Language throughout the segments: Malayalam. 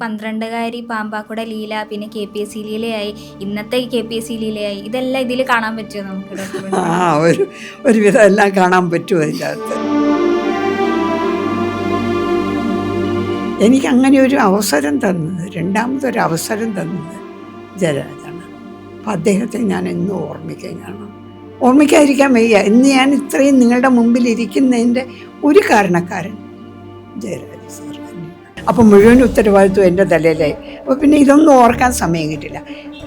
12കാരി പാമ്പാക്കുട ലീല, പിന്നെ KPSC ലീലയായി, ഇന്നത്തെ KPSC ലീലയായി, ഇതെല്ലാം ഇതിൽ കാണാൻ പറ്റുമോ നമുക്ക്? ഒരുവിധം എല്ലാം കാണാൻ പറ്റുമോ അതിൻ്റെ അകത്ത്. എനിക്കങ്ങനെ ഒരു അവസരം തന്നത്, രണ്ടാമതൊരു അവസരം തന്നത് ജയരാജാണ്. അപ്പം അദ്ദേഹത്തെ ഞാൻ എന്നും ഓർമ്മിക്കുകയാണ്. ഓർമ്മിക്കാതിരിക്കാൻ വയ്യ. ഇന്ന് ഞാൻ ഇത്രയും നിങ്ങളുടെ മുമ്പിൽ ഇരിക്കുന്നതിൻ്റെ ഒരു കാരണക്കാരൻ ജയരാജ സാർ തന്നെയാണ്. അപ്പം മുഴുവൻ ഉത്തരവാദിത്വം എൻ്റെ തലയിലായി. അപ്പോൾ പിന്നെ ഇതൊന്നും ഓർക്കാൻ സമയം കിട്ടില്ല.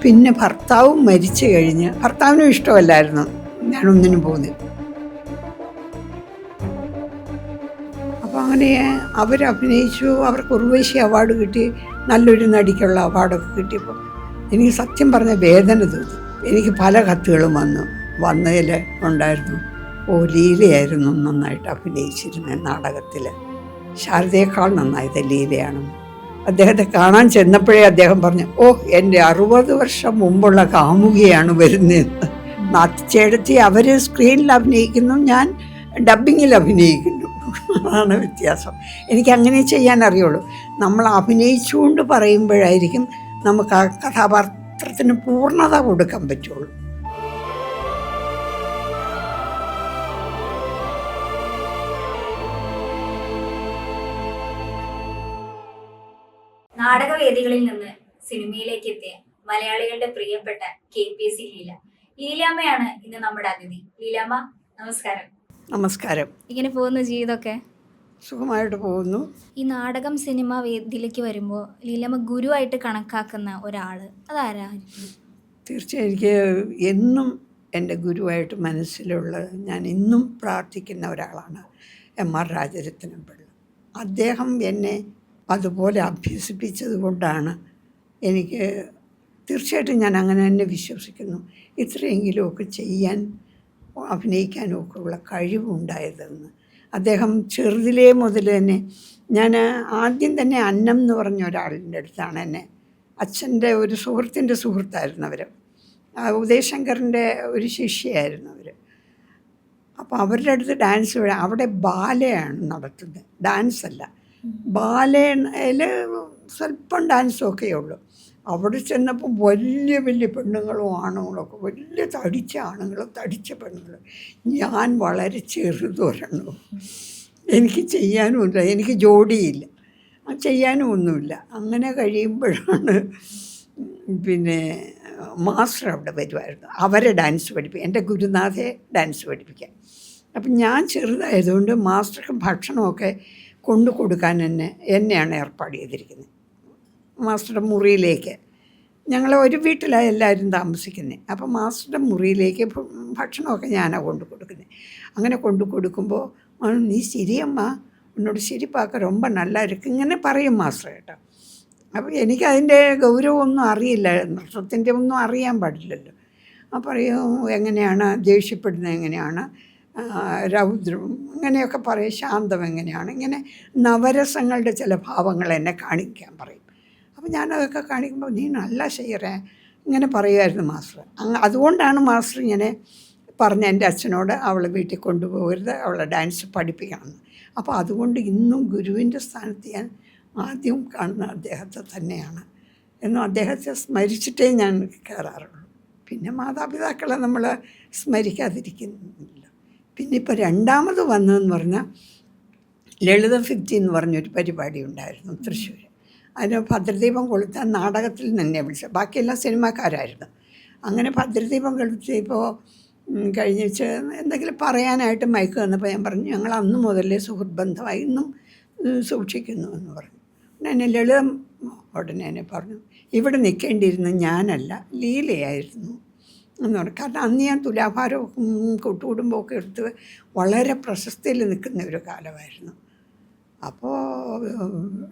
പിന്നെ ഭർത്താവും മരിച്ചു കഴിഞ്ഞ്, ഭർത്താവിനും ഇഷ്ടമല്ലായിരുന്നു ഞാനൊന്നിനും പോകുന്നത്. അപ്പോൾ അങ്ങനെ അവരഭിനയിച്ചു, അവർക്ക് ഉർവശി അവാർഡ് കിട്ടി, നല്ലൊരു നടിക്കുള്ള അവാർഡൊക്കെ കിട്ടിയപ്പോൾ എനിക്ക് സത്യം പറഞ്ഞ വേദന തോന്നി. എനിക്ക് പല കത്തുകളും വന്നതിൽ ഉണ്ടായിരുന്നു, ലീലയായിരുന്നു നന്നായിട്ട് അഭിനയിച്ചിരുന്നത് നാടകത്തിൽ, ശാരദയേക്കാൾ നന്നായത് ലീലയാണ്. അദ്ദേഹത്തെ കാണാൻ ചെന്നപ്പോഴേ അദ്ദേഹം പറഞ്ഞു, എൻ്റെ 60 വർഷം മുമ്പുള്ള കാമുകിയാണ് വരുന്നതെന്ന്. നാത്തിച്ചേടത്തി അവർ സ്ക്രീനിൽ അഭിനയിക്കുന്നു, ഞാൻ ഡബ്ബിങ്ങിൽ അഭിനയിക്കുന്നു. അതാണ് വ്യത്യാസം. എനിക്കങ്ങനെ ചെയ്യാൻ അറിയുള്ളൂ. നമ്മൾ അഭിനയിച്ചുകൊണ്ട് പറയുമ്പോഴായിരിക്കും നമുക്ക് ആ കഥാപാത്രത്തിന് പൂർണ്ണത കൊടുക്കാൻ പറ്റുള്ളൂ. നാടകവേദികളിൽ നിന്ന് സിനിമയിലേക്ക് എത്തിയ മലയാളികളുടെ പ്രിയപ്പെട്ട KPSC ലീല, ലീലാമ്മയാണ് ഇന്ന് നമ്മുടെ അതിഥി. ലീലാമ്മ, നമസ്കാരം. നമസ്കാരം. ഇങ്ങനെ പോകുന്ന ജീവിതമൊക്കെ സുഖമായിട്ട് പോകുന്നു. ഈ നാടകം സിനിമ വേദിയിലേക്ക് വരുമ്പോൾ ലീലാമ്മ ഗുരുവായിട്ട് കണക്കാക്കുന്ന ഒരാൾ അതാരായിരിക്കും? തീർച്ചയായും എനിക്ക് എന്നും എൻ്റെ ഗുരുവായിട്ട് മനസ്സിലുള്ളത്, ഞാൻ ഇന്നും പ്രാർത്ഥിക്കുന്ന ഒരാളാണ് MR രാജരത്നം പിള്ള. അദ്ദേഹം എന്നെ അതുപോലെ അഭ്യസിപ്പിച്ചത് കൊണ്ടാണ് എനിക്ക് തീർച്ചയായിട്ടും ഞാൻ അങ്ങനെ തന്നെ വിശ്വസിക്കുന്നു, ഇത്രയെങ്കിലുമൊക്കെ ചെയ്യാൻ അഭിനയിക്കാനും ഒക്കെ ഉള്ള കഴിവുണ്ടായതെന്ന്. അദ്ദേഹം ചെറുതിലേ മുതൽ തന്നെ, ഞാൻ ആദ്യം തന്നെ അന്നം എന്ന് പറഞ്ഞ ഒരാളിൻ്റെ അടുത്താണ് എന്നെ, അച്ഛൻ്റെ ഒരു സുഹൃത്തിൻ്റെ സുഹൃത്തായിരുന്നു അവർ, ഉദയശങ്കറിൻ്റെ ഒരു ശിഷ്യയായിരുന്നു അവർ. അപ്പോൾ അവരുടെ അടുത്ത് ഡാൻസ്, അവിടെ ബാലയാണ് നടത്തുന്നത്, ഡാൻസല്ല. ബാലയിൽ സ്വല്പം ഡാൻസൊക്കെ ഉള്ളൂ. അവിടെ ചെന്നപ്പോൾ വലിയ വലിയ പെണ്ണുങ്ങളും ആണുങ്ങളൊക്കെ, വലിയ തടിച്ച ആണുങ്ങളും തടിച്ച പെണ്ണുങ്ങളും. ഞാൻ വളരെ ചെറുതൊരെണ്ണു, എനിക്ക് ചെയ്യാനുമില്ല, എനിക്ക് ജോഡിയില്ല, ചെയ്യാനും ഒന്നുമില്ല. അങ്ങനെ കഴിയുമ്പോഴാണ് പിന്നെ മാസ്റ്റർ അവിടെ വരുമായിരുന്നു, അവരെ ഡാൻസ് പഠിപ്പിക്കാൻ, എൻ്റെ ഗുരുനാഥയെ ഡാൻസ് പഠിപ്പിക്കാൻ. അപ്പം ഞാൻ ചെറുതായതുകൊണ്ട് മാസ്റ്റർക്ക് ഭക്ഷണമൊക്കെ കൊണ്ടു കൊടുക്കാൻ എന്നെയാണ് ഏർപ്പാട് ചെയ്തിരിക്കുന്നത്. മാസ്റ്ററുടെ മുറിയിലേക്ക്, ഞങ്ങൾ ഒരു വീട്ടിലാണ് എല്ലാവരും താമസിക്കുന്നത്. അപ്പോൾ മാസ്റ്ററുടെ മുറിയിലേക്ക് ഭക്ഷണമൊക്കെ ഞാനാണ് കൊണ്ടു കൊടുക്കുന്നത്. അങ്ങനെ കൊണ്ടു കൊടുക്കുമ്പോൾ, നീ ശരിയമ്മ, ഉന്നോട് ശരിപ്പാക്ക ரொம்ப நல்லா இருக்கு, ഇങ്ങനെ പറയും മാസ്റ്റർ കേട്ടോ. അപ്പോൾ എനിക്കതിൻ്റെ ഗൗരവമൊന്നും അറിയില്ല, നൃത്തത്തിൻ്റെ ഒന്നും അറിയാൻ പാടില്ലല്ലോ. അപ്പോൾ പറയും, എങ്ങനെയാണ് ദേഷ്യപ്പെടുന്നത്, എങ്ങനെയാണ് രൗദ്രം, ഇങ്ങനെയൊക്കെ പറയും, ശാന്തം എങ്ങനെയാണ്, ഇങ്ങനെ നവരസങ്ങളുടെ ചില ഭാവങ്ങൾ എന്നെ കാണിക്കാൻ പറയും. അപ്പോൾ ഞാനതൊക്കെ കാണിക്കുമ്പോൾ, നീ നല്ല ചെയ്യറേ, ഇങ്ങനെ പറയുമായിരുന്നു മാസ്റ്റർ. അതുകൊണ്ടാണ് മാസ്റ്റർ ഇങ്ങനെ പറഞ്ഞ എൻ്റെ അച്ഛനോട് അവളെ വീട്ടിൽ കൊണ്ടുപോകരുത്, അവളെ ഡാൻസ് പഠിപ്പിക്കണമെന്ന്. അപ്പോൾ അതുകൊണ്ട് ഇന്നും ഗുരുവിൻ്റെ സ്ഥാനത്ത് ഞാൻ ആദ്യം കാണുന്ന അദ്ദേഹത്തെ തന്നെയാണ്. എന്നും അദ്ദേഹത്തെ സ്മരിച്ചിട്ടേ ഞാൻ കയറാറുള്ളൂ. പിന്നെ മാതാപിതാക്കളെ നമ്മൾ സ്മരിക്കാതിരിക്കുന്നില്ല. പിന്നെ ഇപ്പോൾ രണ്ടാമത് വന്നതെന്ന് പറഞ്ഞാൽ ലളിതഭിത്തി എന്ന് പറഞ്ഞൊരു പരിപാടി ഉണ്ടായിരുന്നു തൃശ്ശൂർ. അതിന് ഭദ്രദീപം കൊളുത്താൻ നാടകത്തിൽ തന്നെ വിളിച്ചത്, ബാക്കിയെല്ലാം സിനിമാക്കാരായിരുന്നു. അങ്ങനെ ഭദ്രദീപം കൊളുത്തിയപ്പോൾ കഴിഞ്ഞ എന്തെങ്കിലും പറയാനായിട്ട് മയക്ക് വന്നപ്പോൾ ഞാൻ പറഞ്ഞു, ഞങ്ങൾ അന്ന് മുതലേ സുഹൃത്ത് ബന്ധമായി, ഇന്നും സൂക്ഷിക്കുന്നു എന്ന് പറഞ്ഞു. എന്നെ ലളിതം ഉടനെ എന്നെ പറഞ്ഞു, ഇവിടെ നിൽക്കേണ്ടിയിരുന്ന ഞാനല്ല, ലീലയായിരുന്നു എന്ന് പറഞ്ഞു. കാരണം അന്ന് ഞാൻ തുലാഭാരവും കൂട്ടുകുടുംബമൊക്കെ എടുത്ത് വളരെ പ്രശസ്തിയിൽ നിൽക്കുന്ന ഒരു കാലമായിരുന്നു. അപ്പോൾ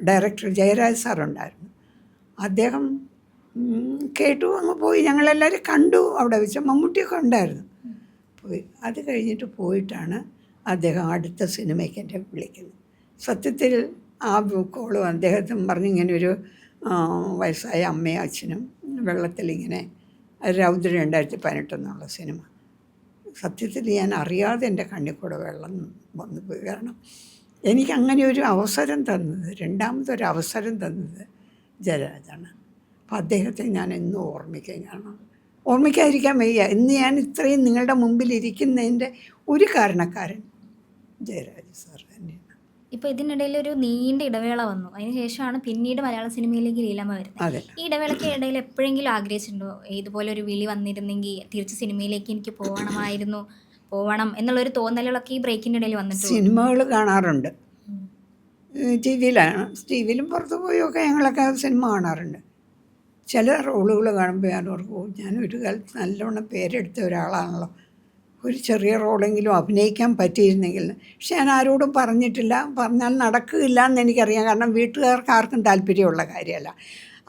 ഡയറക്ടർ ജയരാജ് സാറുണ്ടായിരുന്നു, അദ്ദേഹം കേട്ടു, അങ്ങ് പോയി. ഞങ്ങളെല്ലാവരും കണ്ടു അവിടെ വെച്ച്, മമ്മൂട്ടിയൊക്കെ ഉണ്ടായിരുന്നു. പോയി, അത് കഴിഞ്ഞിട്ട് പോയിട്ടാണ് അദ്ദേഹം അടുത്ത സിനിമയ്ക്ക് എന്നെ വിളിക്കുന്നത്. സത്യത്തിൽ ആ കോളും അദ്ദേഹത്തിന് പറഞ്ഞു, ഇങ്ങനെയൊരു വയസ്സായ അമ്മയും അച്ഛനും വെള്ളത്തിലിങ്ങനെ, രൗദ്രം 2018 എന്നുള്ള സിനിമ. സത്യത്തിൽ ഞാൻ അറിയാതെ എൻ്റെ കണ്ണിൽ കൂടെ വെള്ളം വന്നു പോയി. കാരണം എനിക്കങ്ങനെ ഒരു അവസരം തന്നത്, രണ്ടാമതൊരവസരം തന്നത് ജയരാജാണ്. അപ്പം അദ്ദേഹത്തെ ഞാൻ എന്നും ഓർമ്മിക്കുകയാണ്. ഓർമ്മിക്കാതിരിക്കാൻ വയ്യ. ഇന്ന് ഞാൻ ഇത്രയും നിങ്ങളുടെ മുമ്പിൽ ഇരിക്കുന്നതിൻ്റെ ഒരു കാരണക്കാരൻ ജയരാജ് സാർ തന്നെയാണ്. ഇപ്പോൾ ഇതിനിടയിൽ ഒരു നീണ്ട ഇടവേള വന്നു. അതിനുശേഷമാണ് പിന്നീട് മലയാള സിനിമയിലേക്ക് ലീലാമ്മ വരുന്നത്. അതെ. ഈ ഇടവേളയ്ക്ക് ഇടയിൽ എപ്പോഴെങ്കിലും ആഗ്രഹിച്ചിട്ടുണ്ടോ ഇതുപോലെ ഒരു വിളി വന്നിരുന്നെങ്കിൽ തിരിച്ച് സിനിമയിലേക്ക് എനിക്ക് പോവണം എന്നുള്ളൊരു തോന്നലുകളൊക്കെ ഈ ബ്രേക്കിൻ്റെ ഇടയിൽ വന്നിട്ടുണ്ട്? സിനിമകൾ കാണാറുണ്ട്. ടി വിയിലും പുറത്ത് പോയൊക്കെ ഞങ്ങളൊക്കെ സിനിമ കാണാറുണ്ട്. ചില റോളുകൾ കാണുമ്പോൾ ഞാൻ ഓർക്കും, ഞാൻ ഒരു കാലത്ത് നല്ലവണ്ണം പേരെടുത്ത ഒരാളാണല്ലോ, ഒരു ചെറിയ റോളെങ്കിലും അഭിനയിക്കാൻ പറ്റിയിരുന്നെങ്കിൽ. പക്ഷെ ഞാൻ ആരോടും പറഞ്ഞിട്ടില്ല. പറഞ്ഞാൽ നടക്കില്ല എന്ന് എനിക്കറിയാം. കാരണം വീട്ടുകാർക്ക് ആർക്കും താല്പര്യമുള്ള കാര്യമല്ല.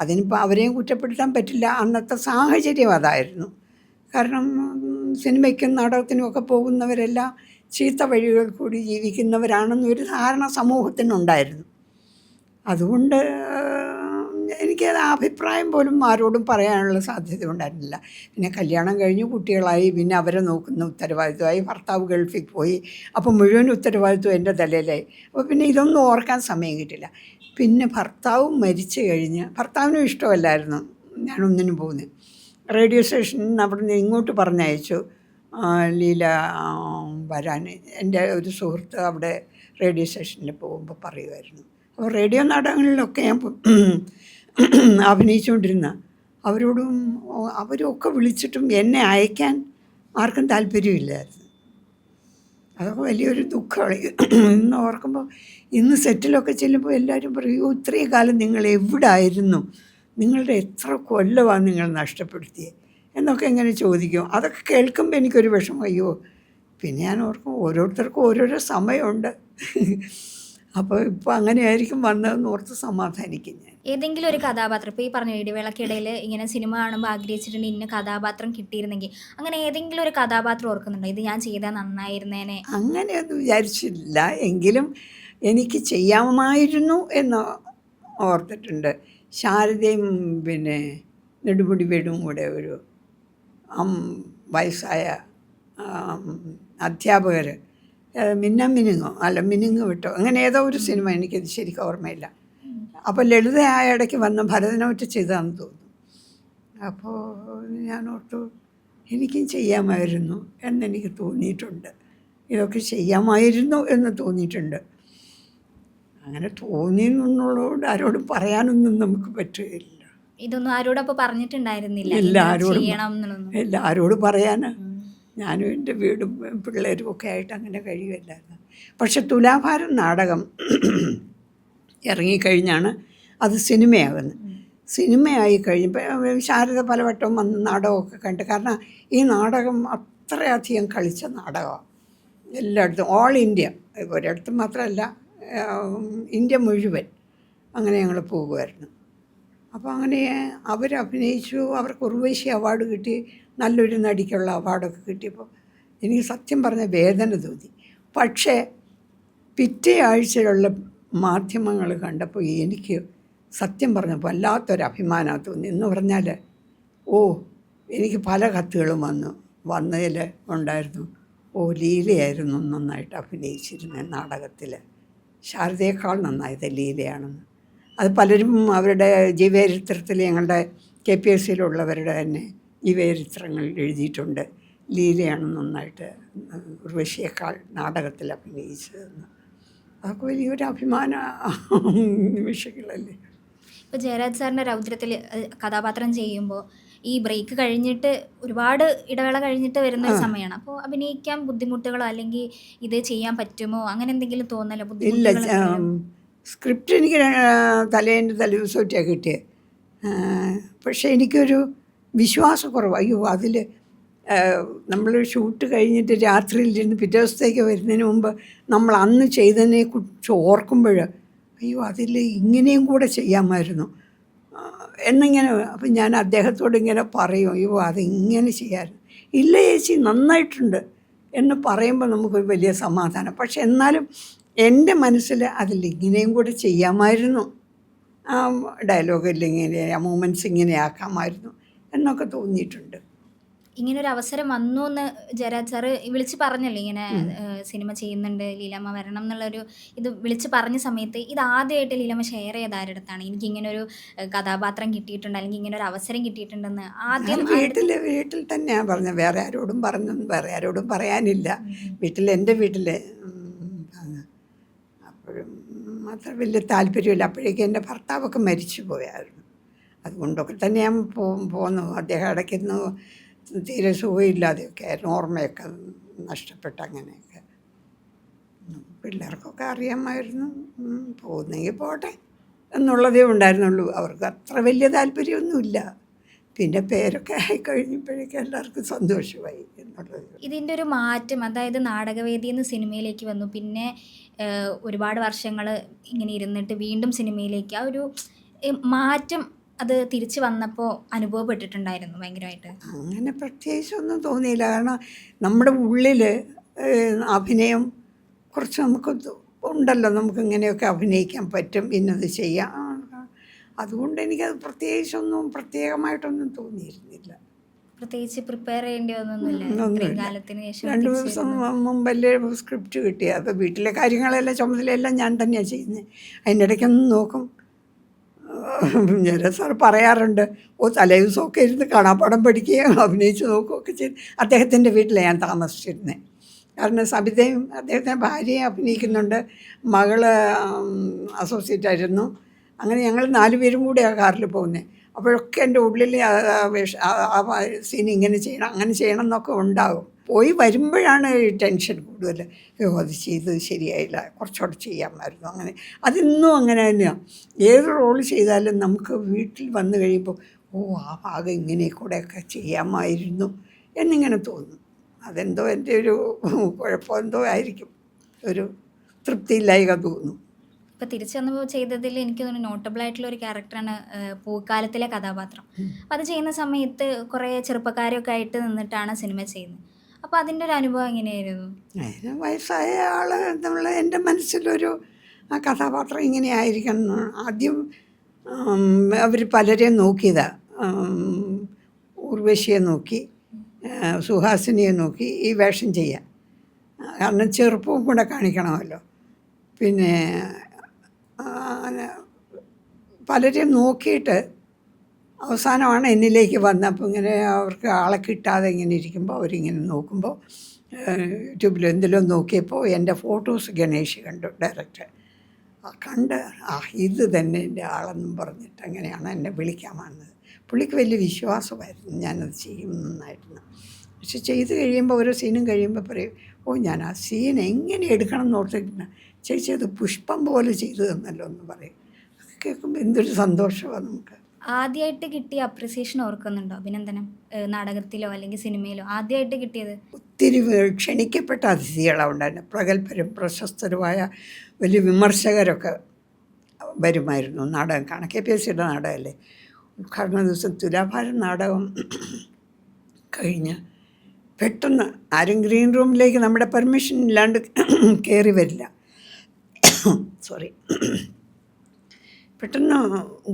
അതിനിപ്പോൾ അവരെയും കുറ്റപ്പെടുത്താൻ പറ്റില്ല. അന്നത്തെ സാഹചര്യം അതായിരുന്നു. കാരണം സിനിമയ്ക്കും നാടകത്തിനും ഒക്കെ പോകുന്നവരെല്ലാം ചീത്ത വഴികൾ കൂടി ജീവിക്കുന്നവരാണെന്നൊരു ധാരണ സമൂഹത്തിനുണ്ടായിരുന്നു. അതുകൊണ്ട് എനിക്കത് അഭിപ്രായം പോലും ആരോടും പറയാനുള്ള സാധ്യത ഉണ്ടായിരുന്നില്ല. പിന്നെ കല്യാണം കഴിഞ്ഞു, കുട്ടികളായി, പിന്നെ അവരെ നോക്കുന്ന ഉത്തരവാദിത്വമായി, ഭർത്താവ് ഗൾഫിൽ പോയി, അപ്പോൾ മുഴുവൻ ഉത്തരവാദിത്വം എൻ്റെ തലയിലായി. അപ്പോൾ പിന്നെ ഇതൊന്നും ഓർക്കാൻ സമയം കിട്ടില്ല. പിന്നെ ഭർത്താവ് മരിച്ചു കഴിഞ്ഞ്, ഭർത്താവിനും ഇഷ്ടമല്ലായിരുന്നു ഞാനൊന്നിനും പോകുന്നത്. റേഡിയോ സ്റ്റേഷനിൽ നിന്ന് അവിടെ നിന്ന് ഇങ്ങോട്ട് പറഞ്ഞയച്ചു ലീല വരാൻ. എൻ്റെ ഒരു സുഹൃത്ത് അവിടെ റേഡിയോ സ്റ്റേഷനിൽ പോകുമ്പോൾ പറയുമായിരുന്നു. അപ്പോൾ റേഡിയോ നാടകങ്ങളിലൊക്കെ ഞാൻ അഭിനയിച്ചുകൊണ്ടിരുന്ന അവരൊക്കെ വിളിച്ചിട്ടും എന്നെ അയക്കാൻ ആർക്കും താല്പര്യമില്ലായിരുന്നു. അതൊക്കെ വലിയൊരു ദുഃഖമാണ്. ഇന്ന് ഓർക്കുമ്പോൾ, ഇന്ന് സെറ്റിലൊക്കെ ചെല്ലുമ്പോൾ എല്ലാവരും പറയും, ഇത്രയും കാലം നിങ്ങൾ എവിടെ ആയിരുന്നു, നിങ്ങളുടെ എത്ര കൊല്ലമാണ് നിങ്ങൾ നഷ്ടപ്പെടുത്തിയത് എന്നൊക്കെ എങ്ങനെ ചോദിക്കും. അതൊക്കെ കേൾക്കുമ്പോൾ എനിക്കൊരു വിഷമം. അയ്യോ, പിന്നെ ഞാൻ ഓർക്കും, ഓരോരുത്തർക്കും ഓരോരോ സമയമുണ്ട്. അപ്പോൾ ഇപ്പോൾ അങ്ങനെയായിരിക്കും വന്നതെന്ന് ഓർത്ത് സമാധാനിക്കും ഞാൻ. ഏതെങ്കിലും ഒരു കഥാപാത്രം, ഇപ്പോൾ ഈ പറഞ്ഞ ഇടവേളക്കിടയിൽ ഇങ്ങനെ സിനിമ കാണുമ്പോൾ ആഗ്രഹിച്ചിട്ടുണ്ട് ഇന്ന കഥാപാത്രം കിട്ടിയിരുന്നെങ്കിൽ, അങ്ങനെ ഏതെങ്കിലും ഒരു കഥാപാത്രം ഓർക്കുന്നുണ്ടോ, ഇത് ഞാൻ ചെയ്താൽ നന്നായിരുന്നേനെ? അങ്ങനെയൊന്നും വിചാരിച്ചില്ല. എങ്കിലും എനിക്ക് ചെയ്യാമായിരുന്നു എന്ന് ഓർത്തിട്ടുണ്ട്. ശാരദയും പിന്നെ നെടുമുടി വേണുവും കൂടെ ഒരു വയസ്സായ അധ്യാപകർ, മിനുങ്ങ് വിട്ടോ, അങ്ങനെ ഏതോ ഒരു സിനിമ, എനിക്കത് ശരിക്കും ഓർമ്മയില്ല. അപ്പോൾ ലളിത ആ ഇടയ്ക്ക് വന്ന് ഭരതനാട്യം ചെയ്താന്ന് തോന്നുന്നു. അപ്പോൾ ഞാൻ ഓർത്തു, എനിക്കും ചെയ്യാമായിരുന്നു എന്നെനിക്ക് തോന്നിയിട്ടുണ്ട്. ഇതൊക്കെ ചെയ്യാമായിരുന്നു എന്ന് തോന്നിയിട്ടുണ്ട്. അങ്ങനെ തോന്നി എന്നുള്ളതുകൊണ്ട് ആരോടും പറയാനൊന്നും നമുക്ക് പറ്റുകയില്ല. ഇതൊന്നും ആരോടപ്പോൾ പറഞ്ഞിട്ടുണ്ടായിരുന്നില്ല? ഇല്ല, ആരോട് പറയാനാ? ഞാനും എൻ്റെ വീടും പിള്ളേരും ഒക്കെ ആയിട്ട് അങ്ങനെ കഴിയുമല്ലായിരുന്നു. പക്ഷെ തുലാഭാരം നാടകം ഇറങ്ങിക്കഴിഞ്ഞാണ് അത് സിനിമയാകുന്നത്. സിനിമയായി കഴിഞ്ഞപ്പോൾ ശാരദ പലവട്ടം വന്ന് നാടകമൊക്കെ കണ്ട്. കാരണം ഈ നാടകം അത്രയധികം കളിച്ച നാടകമാണ്. എല്ലായിടത്തും, ഓൾ ഇന്ത്യ, ഒരിടത്തും മാത്രമല്ല, ഇന്ത്യ മുഴുവൻ അങ്ങനെ ഞങ്ങൾ പോകുമായിരുന്നു. അപ്പോൾ അങ്ങനെ അവരഭിനയിച്ചു, അവർക്ക് ഉർവശി അവാർഡ് കിട്ടി, നല്ലൊരു നടിക്കുള്ള അവാർഡൊക്കെ കിട്ടിയപ്പോൾ എനിക്ക് സത്യം പറഞ്ഞ വേദന തോന്നി. പക്ഷേ പിറ്റേ ആഴ്ചയിലുള്ള മാധ്യമങ്ങൾ കണ്ടപ്പോൾ എനിക്ക് സത്യം പറഞ്ഞപ്പോൾ വല്ലാത്തൊരു അഭിമാനം തോന്നി. എന്ന് പറഞ്ഞാൽ, എനിക്ക് പല കത്തുകളും വന്നതിൽ ഉണ്ടായിരുന്നു, ലീലയായിരുന്നു നന്നായിട്ട് അഭിനയിച്ചിരുന്ന നാടകത്തിൽ, ശാരദയേക്കാൾ നന്നായത് ലീലയാണെന്ന്. അത് പലരും അവരുടെ ജീവചരിത്രത്തിൽ, ഞങ്ങളുടെ KPSCയിലുള്ളവരുടെ തന്നെ ജീവചരിത്രങ്ങൾ എഴുതിയിട്ടുണ്ട്, ലീലയാണ് നന്നായിട്ട് ഉർവശിയേക്കാൾ നാടകത്തിൽ അഭിനയിച്ചതെന്ന്. അതൊക്കെ വലിയൊരു അഭിമാന നിമിഷങ്ങളല്ലേ. ഇപ്പോൾ ജയരാജ് സാറിൻ്റെ രൗദ്രത്തിൽ കഥാപാത്രം ചെയ്യുമ്പോൾ ഈ ബ്രേക്ക് കഴിഞ്ഞിട്ട് ഒരുപാട് ഇടവേള കഴിഞ്ഞിട്ട് വരുന്ന ഒരു സമയമാണ്. അപ്പോൾ അഭിനയിക്കാൻ ബുദ്ധിമുട്ടുകളോ അല്ലെങ്കിൽ ഇത് ചെയ്യാൻ പറ്റുമോ അങ്ങനെ എന്തെങ്കിലും തോന്നലോ? ഇല്ല, സ്ക്രിപ്റ്റ് എനിക്ക് തലേദിവസമൊക്കെയാണ് കിട്ടിയത്. പക്ഷേ എനിക്കൊരു വിശ്വാസക്കുറവ്. അയ്യോ, അതിൽ നമ്മൾ ഷൂട്ട് കഴിഞ്ഞിട്ട് രാത്രിയിലിരുന്ന് പിറ്റേ ദിവസത്തേക്ക് വരുന്നതിന് മുമ്പ് നമ്മൾ അന്ന് ചെയ്തതിനെ കുറിച്ച് ഓർക്കുമ്പോൾ, അയ്യോ, അതിൽ ഇങ്ങനെയും കൂടെ ചെയ്യാമായിരുന്നു എന്നിങ്ങനെ. അപ്പം ഞാൻ അദ്ദേഹത്തോട് ഇങ്ങനെ പറയും, അയ്യോ, അതിങ്ങനെ ചെയ്യാമായിരുന്നു. ഇല്ല ചേച്ചി, നന്നായിട്ടുണ്ട് എന്ന് പറയുമ്പോൾ നമുക്കൊരു വലിയ സമാധാനം. പക്ഷെ എന്നാലും എൻ്റെ മനസ്സിൽ അതിൽ ഇങ്ങനെയും കൂടെ ചെയ്യാമായിരുന്നു, ഡയലോഗിൽ ഇങ്ങനെ, മൂമെൻറ്റ്സ് ഇങ്ങനെ ആക്കാമായിരുന്നു എന്നൊക്കെ തോന്നിയിട്ടുണ്ട്. ഇങ്ങനൊരു അവസരം വന്നു എന്ന് ജയരാജ് സാറ് വിളിച്ച് പറഞ്ഞല്ലോ ഇങ്ങനെ സിനിമ ചെയ്യുന്നുണ്ട് ലീലാമ്മ വരണം എന്നുള്ളൊരു ഇത് വിളിച്ച് പറഞ്ഞ സമയത്ത് ഇത് ആദ്യമായിട്ട് ലീലാമ്മ ഷെയർ ചെയ്ത ആരുടെടുത്താണ്? എനിക്കിങ്ങനൊരു കഥാപാത്രം കിട്ടിയിട്ടുണ്ട് അല്ലെങ്കിൽ ഇങ്ങനൊരു അവസരം കിട്ടിയിട്ടുണ്ടെന്ന് ഞാൻ ആദ്യം വീട്ടിൽ തന്നെയാണ് പറഞ്ഞത്. വേറെ ആരോടും വേറെ ആരോടും പറയാനില്ല. എൻ്റെ വീട്ടിൽ അപ്പോഴും അത്ര വലിയ താല്പര്യമില്ല. അപ്പോഴേക്കും എൻ്റെ ഭർത്താവൊക്കെ മരിച്ചു പോയായിരുന്നു. അതുകൊണ്ടൊക്കെ തന്നെ ഞാൻ പോന്നു. അദ്ദേഹം ഇടയ്ക്കൊന്ന് തീരെ സുഖമില്ലാതെയൊക്കെ ആയിരുന്നു, ഓർമ്മയൊക്കെ നഷ്ടപ്പെട്ട അങ്ങനെയൊക്കെ. പിള്ളേർക്കൊക്കെ അറിയാമായിരുന്നു പോകുന്നെങ്കിൽ പോട്ടെ എന്നുള്ളതേ ഉണ്ടായിരുന്നുള്ളൂ. അവർക്ക് അത്ര വലിയ താല്പര്യമൊന്നുമില്ല. പിന്നെ പേരൊക്കെ ആയിക്കഴിഞ്ഞപ്പോഴേക്കും എല്ലാവർക്കും സന്തോഷമായി എന്നുള്ളത്. ഇതിൻ്റെ ഒരു മാറ്റം, അതായത് നാടകവേദിയിൽ നിന്ന് സിനിമയിലേക്ക് വന്നു, പിന്നെ ഒരുപാട് വർഷങ്ങൾ ഇങ്ങനെ ഇരുന്നിട്ട് വീണ്ടും സിനിമയിലേക്ക് ആ ഒരു മാറ്റം അത് തിരിച്ച് വന്നപ്പോൾ അനുഭവപ്പെട്ടിട്ടുണ്ടായിരുന്നു ഭയങ്കരമായിട്ട്? അങ്ങനെ പ്രത്യേകിച്ചൊന്നും തോന്നിയില്ല. കാരണം നമ്മുടെ ഉള്ളിൽ അഭിനയം കുറച്ച് നമുക്ക് ഉണ്ടല്ലോ, നമുക്ക് ഇങ്ങനെയൊക്കെ അഭിനയിക്കാൻ പറ്റും, ഇന്നത് ചെയ്യാം. അതുകൊണ്ട് എനിക്കത് പ്രത്യേകമായിട്ടൊന്നും തോന്നിയിരുന്നില്ല. പ്രത്യേകിച്ച് പ്രിപ്പയർ ചെയ്യേണ്ടി വന്നൊന്നുമില്ല ഇത്രയും ഒന്നുമില്ല. കാലത്തിന് ശേഷം 2 തിരിച്ച് ദിവസം വരുന്നത്? മുമ്പല്ലേ സ്ക്രിപ്റ്റ് കിട്ടിയത്. അപ്പോൾ വീട്ടിലെ കാര്യങ്ങളെല്ലാം ചുമതലയെല്ലാം ഞാൻ തന്നെയാണ് ചെയ്യുന്നത്. അതിൻ്റെ ഇടയ്ക്കൊന്ന് നോക്കും. ജയരാജ് സാർ പറയാറുണ്ട്, തലേ ദിവസമൊക്കെ ഇരുന്ന് കാണാപ്പാഠം പഠിക്കുകയും അഭിനയിച്ച് നോക്കുകയൊക്കെ ചെയ്ത്. അദ്ദേഹത്തിൻ്റെ വീട്ടിലാണ് ഞാൻ താമസിച്ചിരുന്നത്. കാരണം സബിതയും അദ്ദേഹത്തിൻ്റെ ഭാര്യയും അഭിനയിക്കുന്നുണ്ട്, മകള് അസോസിയേറ്റ് ആയിരുന്നു. അങ്ങനെ ഞങ്ങൾ 4 പേരും കൂടിയാണ് കാറിൽ പോകുന്നത്. അപ്പോഴൊക്കെ എൻ്റെ ഉള്ളിൽ ആ സീൻ ഇങ്ങനെ ചെയ്യണം, അങ്ങനെ ചെയ്യണം എന്നൊക്കെ ഉണ്ടാകും. പോയി വരുമ്പോഴാണ് ഈ ടെൻഷൻ കൂടുതൽ. അത് ചെയ്തത് ശരിയായില്ല, കുറച്ചുകൂടെ ചെയ്യാമായിരുന്നു. അങ്ങനെ അതിന്നും അങ്ങനെ തന്നെയാണ്. ഏത് റോൾ ചെയ്താലും നമുക്ക് വീട്ടിൽ വന്നു കഴിയുമ്പോൾ ആ ഭാഗം ഇങ്ങനെ കൂടെയൊക്കെ ചെയ്യാമായിരുന്നു എന്നിങ്ങനെ തോന്നും. അതെന്തോ എൻ്റെ ഒരു കുഴപ്പമെന്തോ ആയിരിക്കും, ഒരു തൃപ്തിയില്ലായ്മ തോന്നും. ഇപ്പോൾ തിരിച്ചു വന്നപ്പോൾ ചെയ്തതിൽ എനിക്ക് തോന്നുന്നു നോട്ടബിൾ ആയിട്ടുള്ള ഒരു ക്യാരക്ടറാണ് പൂക്കാലത്തിലെ കഥാപാത്രം. അപ്പോൾ അത് ചെയ്യുന്ന സമയത്ത് കുറേ ചെറുപ്പക്കാരൊക്കെ ആയിട്ട് നിന്നിട്ടാണ് സിനിമ ചെയ്യുന്നത്. അപ്പോൾ അതിൻ്റെ ഒരു അനുഭവം എങ്ങനെയായിരുന്നു? അതിന് വയസ്സായ ആൾ എന്നുള്ള എൻ്റെ മനസ്സിലൊരു ആ കഥാപാത്രം ഇങ്ങനെ ആയിരിക്കണം എന്ന് ആദ്യം അവർ പലരെയും നോക്കിയതാണ്. ഉർവശിയെ നോക്കി, സുഹാസിനിയെ നോക്കി ഈ വേഷം ചെയ്യാൻ. കാരണം ചെറുപ്പവും കൂടെ കാണിക്കണമല്ലോ. പിന്നെ പലരെയും നോക്കിയിട്ട് അവസാനമാണ് എന്നിലേക്ക് വന്നത്. അപ്പോൾ ഇങ്ങനെ അവർക്ക് ആളെ കിട്ടാതെ ഇങ്ങനെ ഇരിക്കുമ്പോൾ അവരിങ്ങനെ നോക്കുമ്പോൾ യൂട്യൂബിൽ എന്തെങ്കിലും നോക്കിയപ്പോൾ എൻ്റെ ഫോട്ടോസ് ഗണേഷ് കണ്ടു, ഡയറക്ടർ. കണ്ട് ഇത് തന്നെ എൻ്റെ ആളെന്നും പറഞ്ഞിട്ട് അങ്ങനെയാണ് എന്നെ വിളിക്കാൻ വന്നത്. പുള്ളിക്ക് വലിയ വിശ്വാസമായിരുന്നു ഞാനത് ചെയ്യും നന്നായിരുന്നു. പക്ഷെ ചെയ്ത് കഴിയുമ്പോൾ ഓരോ സീനും കഴിയുമ്പോൾ പറയും, ഞാൻ ആ സീൻ എങ്ങനെ എടുക്കണം എന്ന് ഓർത്തിട്ടില്ല, ചേച്ചി അത് പുഷ്പം പോലെ ചെയ്തു തന്നല്ലോ എന്ന് പറയും. അത് കേൾക്കുമ്പോൾ എന്തൊരു സന്തോഷമാണ് നമുക്ക്. ആദ്യമായിട്ട് കിട്ടിയ അപ്രിസിയേഷൻ ഓർക്കുന്നുണ്ടോ? അഭിനന്ദനം നാടകത്തിലോ അല്ലെങ്കിൽ സിനിമയിലോ ആദ്യമായിട്ട് കിട്ടിയത്? ഒത്തിരി ക്ഷണിക്കപ്പെട്ട അതിഥികളാണ് ഉണ്ടായിരുന്നു. പ്രഗത്ഭരും പ്രശസ്തരുമായ വലിയ വിമർശകരൊക്കെ വരുമായിരുന്നു നാടകം കാണാൻ. KPSC നാടകമല്ലേ, ഉദ്ഘാടന ദിവസം തുലാഭാരം നാടകം കഴിഞ്ഞ് പെട്ടെന്ന് ആരും ഗ്രീൻ റൂമിലേക്ക് നമ്മുടെ പെർമിഷൻ ഇല്ലാണ്ട് കയറി വരില്ല. സോറി. പെട്ടെന്ന്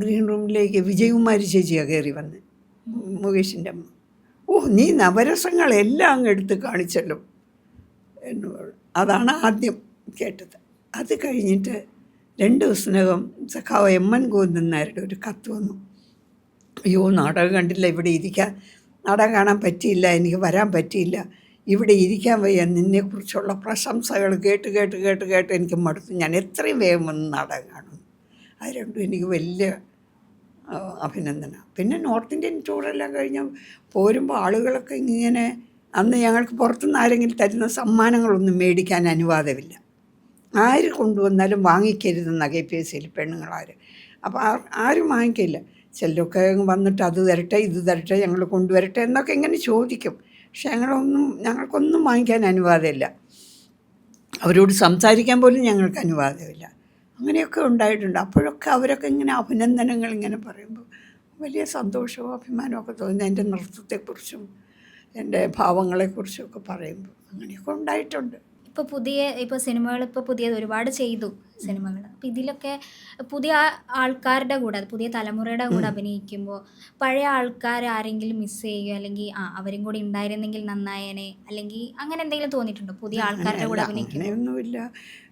ഗ്രീൻ റൂമിലേക്ക് വിജയകുമാരി ചേച്ചിയാണ് കയറി വന്ന്, മുകേഷിൻ്റെ അമ്മ. നീ നവരസങ്ങളെല്ലാം അങ്ങ് എടുത്ത് കാണിച്ചല്ലോ എന്ന് പറഞ്ഞു. അതാണ് ആദ്യം കേട്ടത്. അത് കഴിഞ്ഞിട്ട് 2 ദിവസത്തിനകം സഖാവ് MN ഗോവിന്ദൻ നായരുടെ ഒരു കത്ത് വന്നു. നാടകം കണ്ടില്ല, ഇവിടെ ഇരിക്കാൻ, നാടകം കാണാൻ പറ്റിയില്ല, എനിക്ക് വരാൻ പറ്റിയില്ല, ഇവിടെ ഇരിക്കാൻ വയ്യ, നിന്നെക്കുറിച്ചുള്ള പ്രശംസകൾ കേട്ട് കേട്ട് കേട്ട് കേട്ട് എനിക്ക് മടുത്തു, ഞാൻ എത്രയും വേഗം വന്ന് നാടകം കാണും. അത് രണ്ടും എനിക്ക് വലിയ അഭിനന്ദനം. പിന്നെ നോർത്ത് ഇന്ത്യൻ ടൂറെല്ലാം കഴിഞ്ഞ് പോരുമ്പോൾ ആളുകളൊക്കെ ഇങ്ങനെ, അന്ന് ഞങ്ങൾക്ക് പുറത്തുനിന്ന് ആരെങ്കിലും തരുന്ന സമ്മാനങ്ങളൊന്നും മേടിക്കാൻ അനുവാദമില്ല, ആര് കൊണ്ടുവന്നാലും വാങ്ങിക്കരുതെന്നാണ് KPSCയിൽ പെണ്ണുങ്ങളാർ. അപ്പോൾ ആരും വാങ്ങിക്കില്ല. ചിലരൊക്കെ വന്നിട്ട് അത് തരട്ടെ ഇത് തരട്ടെ ഞങ്ങൾ കൊണ്ടുവരട്ടെ എന്നൊക്കെ ഇങ്ങനെ ചോദിക്കും. പക്ഷെ ഞങ്ങൾക്കൊന്നും വാങ്ങിക്കാൻ അനുവാദമില്ല, അവരോട് സംസാരിക്കാൻ പോലും ഞങ്ങൾക്ക് അനുവാദമില്ല. അങ്ങനെയൊക്കെ ഉണ്ടായിട്ടുണ്ട്. അപ്പോഴൊക്കെ അവരൊക്കെ ഇങ്ങനെ അഭിനന്ദനങ്ങൾ ഇങ്ങനെ പറയുമ്പോൾ വലിയ സന്തോഷവും അഭിമാനമൊക്കെ തോന്നുന്നു. എൻ്റെ നൃത്തത്തെക്കുറിച്ചും എൻ്റെ ഭാവങ്ങളെക്കുറിച്ചും ഒക്കെ പറയുമ്പോൾ അങ്ങനെയൊക്കെ ഉണ്ടായിട്ടുണ്ട്. ഇപ്പോൾ സിനിമകൾ പുതിയത് ഒരുപാട് ചെയ്തു സിനിമകൾ. അപ്പോൾ ഇതിലൊക്കെ പുതിയ ആൾക്കാരുടെ കൂടെ, പുതിയ തലമുറയുടെ കൂടെ അഭിനയിക്കുമ്പോൾ പഴയ ആൾക്കാരെ ആരെങ്കിലും മിസ് ചെയ്യുകയോ അല്ലെങ്കിൽ അവരും കൂടി ഉണ്ടായിരുന്നെങ്കിൽ നന്നായേനെ അല്ലെങ്കിൽ അങ്ങനെ എന്തെങ്കിലും തോന്നിയിട്ടുണ്ടോ പുതിയ ആൾക്കാരുടെ കൂടെ അഭിനയിക്കുമ്പോൾ? അങ്ങനെയൊന്നുമില്ല.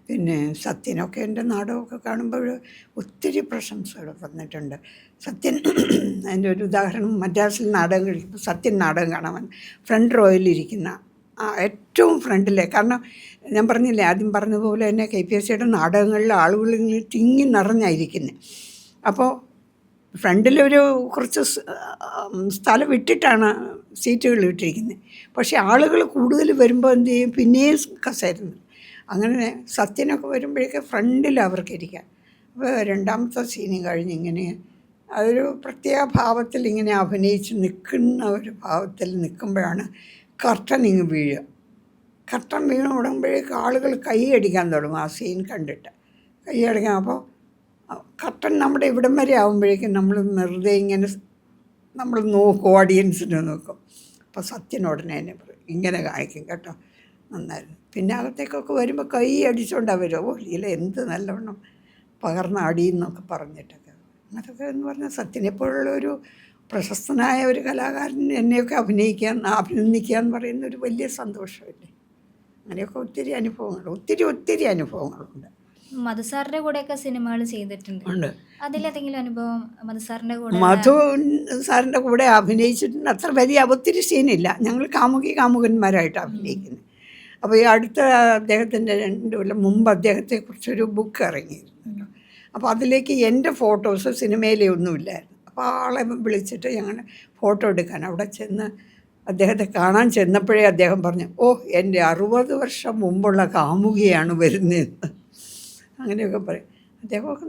പിന്നെ സത്യനൊക്കെ എൻ്റെ നാടകമൊക്കെ കാണുമ്പോൾ ഒത്തിരി പ്രശംസകൾ വന്നിട്ടുണ്ട്. സത്യൻ അതിൻ്റെ ഒരു ഉദാഹരണം, മദ്രാസിൽ നാടകം കഴിക്കുമ്പോൾ സത്യൻ നാടകം കാണാൻ ഫ്രണ്ട് റോയിലിരിക്കുന്ന ഏറ്റവും ഫ്രണ്ടിലെ, കാരണം ഞാൻ പറഞ്ഞില്ലേ ആദ്യം പറഞ്ഞതുപോലെ തന്നെ KPSCയുടെ നാടകങ്ങളിലെ ആളുകൾ തിങ്ങി നിറഞ്ഞായിരിക്കുന്നത്. അപ്പോൾ ഫ്രണ്ടിലൊരു കുറച്ച് സ്ഥലം വിട്ടിട്ടാണ് സീറ്റുകൾ ഇട്ടിരിക്കുന്നത്. പക്ഷേ ആളുകൾ കൂടുതൽ വരുമ്പോൾ എന്ത് ചെയ്യും, പിന്നെയും കസേരുന്നു. അങ്ങനെ സത്യനൊക്കെ വരുമ്പോഴേക്ക് ഫ്രണ്ടിൽ അവർക്കിരിക്കാം. അപ്പോൾ രണ്ടാമത്തെ സീന് കഴിഞ്ഞ് ഇങ്ങനെ അതൊരു പ്രത്യേക ഭാവത്തിൽ ഇങ്ങനെ അഭിനയിച്ച് നിൽക്കുന്ന ഒരു ഭാവത്തിൽ നിൽക്കുമ്പോഴാണ് കർട്ടൻ ഇങ്ങ് വീഴുക. കർട്ടൻ വീണ് തുടങ്ങുമ്പോഴേക്ക് ആളുകൾ കൈയടിക്കാൻ തുടങ്ങും. ആ സീൻ കണ്ടിട്ട് കൈയടിക്കാൻ. അപ്പോൾ കർട്ടൻ നമ്മുടെ ഇവിടം വരെ ആകുമ്പോഴേക്കും നമ്മൾ വെറുതെ ഇങ്ങനെ നമ്മൾ നോക്കും, ഓഡിയൻസിനെ നോക്കും. അപ്പോൾ സത്യനുടനെ തന്നെ പറയും, ഇങ്ങനെ കാണിക്കും കേട്ടോ, നന്നായിരുന്നു. പിന്നെ അകത്തേക്കൊക്കെ വരുമ്പോൾ കൈ അടിച്ചുകൊണ്ടാണ് വരും. ഓ ഇല്ല എന്ത് നല്ലവണ്ണം പകർന്നാടിയെന്നൊക്കെ പറഞ്ഞിട്ടൊക്കെ. അതൊക്കെ എന്ന് പറഞ്ഞാൽ സത്യനെപ്പോഴുള്ള ഒരു പ്രശസ്തനായ ഒരു കലാകാരൻ എന്നെയൊക്കെ അഭിനന്ദിക്കുക എന്ന് പറയുന്ന ഒരു വലിയ സന്തോഷമല്ലേ. അങ്ങനെയൊക്കെ ഒത്തിരി അനുഭവങ്ങളുണ്ട്. മധുസാറിന്റെ കൂടെയൊക്കെ സിനിമകൾ ചെയ്തിട്ടുണ്ട്. ഉണ്ട്. അതിലേതെങ്കിലും അനുഭവം മധുസാറിന്റെ കൂടെ? മധു സാറിൻ്റെ കൂടെ അഭിനയിച്ചിട്ടുണ്ട്. അത്ര വലിയ ഒത്തിരി സീനില്ല. ഞങ്ങൾ കാമുകന്മാരായിട്ട് അഭിനയിക്കുന്നത്. അപ്പോൾ ഈ അടുത്ത അദ്ദേഹത്തിൻ്റെ 2 കൊല്ലം മുമ്പ് അദ്ദേഹത്തെക്കുറിച്ചൊരു ബുക്ക് ഇറങ്ങിയിരുന്നു. അപ്പോൾ അതിലേക്ക് എൻ്റെ ഫോട്ടോസ് സിനിമയിലേ ഒന്നുമില്ലായിരുന്നു. അപ്പോൾ ആളെ വിളിച്ചിട്ട് ഞങ്ങൾ ഫോട്ടോ എടുക്കാൻ അവിടെ ചെന്ന് അദ്ദേഹത്തെ കാണാൻ ചെന്നപ്പോഴേ അദ്ദേഹം പറഞ്ഞു, ഓ എൻ്റെ 60 വർഷം മുമ്പുള്ള കാമുകിയാണ് വരുന്നതെന്ന്. അങ്ങനെയൊക്കെ പറയും. അദ്ദേഹമൊക്കെ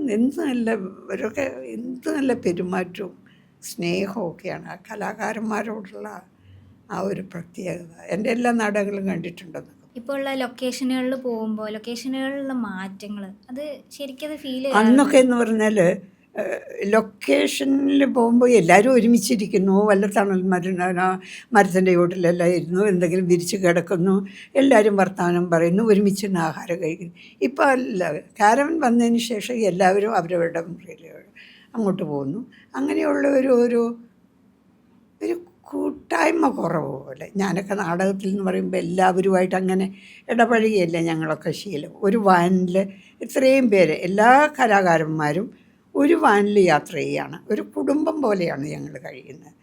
ഇവരൊക്കെ എന്ത് നല്ല പെരുമാറ്റവും സ്നേഹവും ഒക്കെയാണ് ആ കലാകാരന്മാരോടുള്ള ആ ഒരു പ്രത്യേകത. എൻ്റെ എല്ലാ നാടകങ്ങളും കണ്ടിട്ടുണ്ടെന്ന്. ഇപ്പോൾ ഉള്ള ലൊക്കേഷനുകളിൽ പോകുമ്പോൾ ലൊക്കേഷനുകളിലുള്ള മാറ്റങ്ങൾ അത് ശരിക്കും ഫീൽ അന്നൊക്കെ എന്ന് പറഞ്ഞാൽ ലൊക്കേഷനിൽ പോകുമ്പോൾ എല്ലാവരും ഒരുമിച്ചിരിക്കുന്നു, വല്ല തണൽ മരത്തിൻ്റെ ചോട്ടിലെല്ലാം ഇരുന്നു, എന്തെങ്കിലും വിരിച്ച് കിടക്കുന്നു, എല്ലാവരും വർത്തമാനം പറയുന്നു, ഒരുമിച്ചിരുന്ന് ആഹാരം കഴിക്കുന്നു. ഇപ്പോൾ അല്ല, കാരവൻ വന്നതിന് ശേഷം എല്ലാവരും അവരവരുടെ മുറിയിൽ അങ്ങോട്ട് പോകുന്നു. അങ്ങനെയുള്ള ഒരു കൂട്ടായ്മ കുറവ് പോലെ. ഞാനൊക്കെ നാടകത്തിൽ എന്ന് പറയുമ്പോൾ എല്ലാവരുമായിട്ട് അങ്ങനെ ഇടപഴകിയല്ലേ ഞങ്ങളൊക്കെ ശീലം. ഒരു വാനിൽ ഇത്രയും പേര് എല്ലാ കലാകാരന്മാരും ഒരു വാനിൽ യാത്ര ചെയ്യുകയാണ്. ഒരു കുടുംബം പോലെയാണ് ഞങ്ങൾ കഴിയുന്നത്.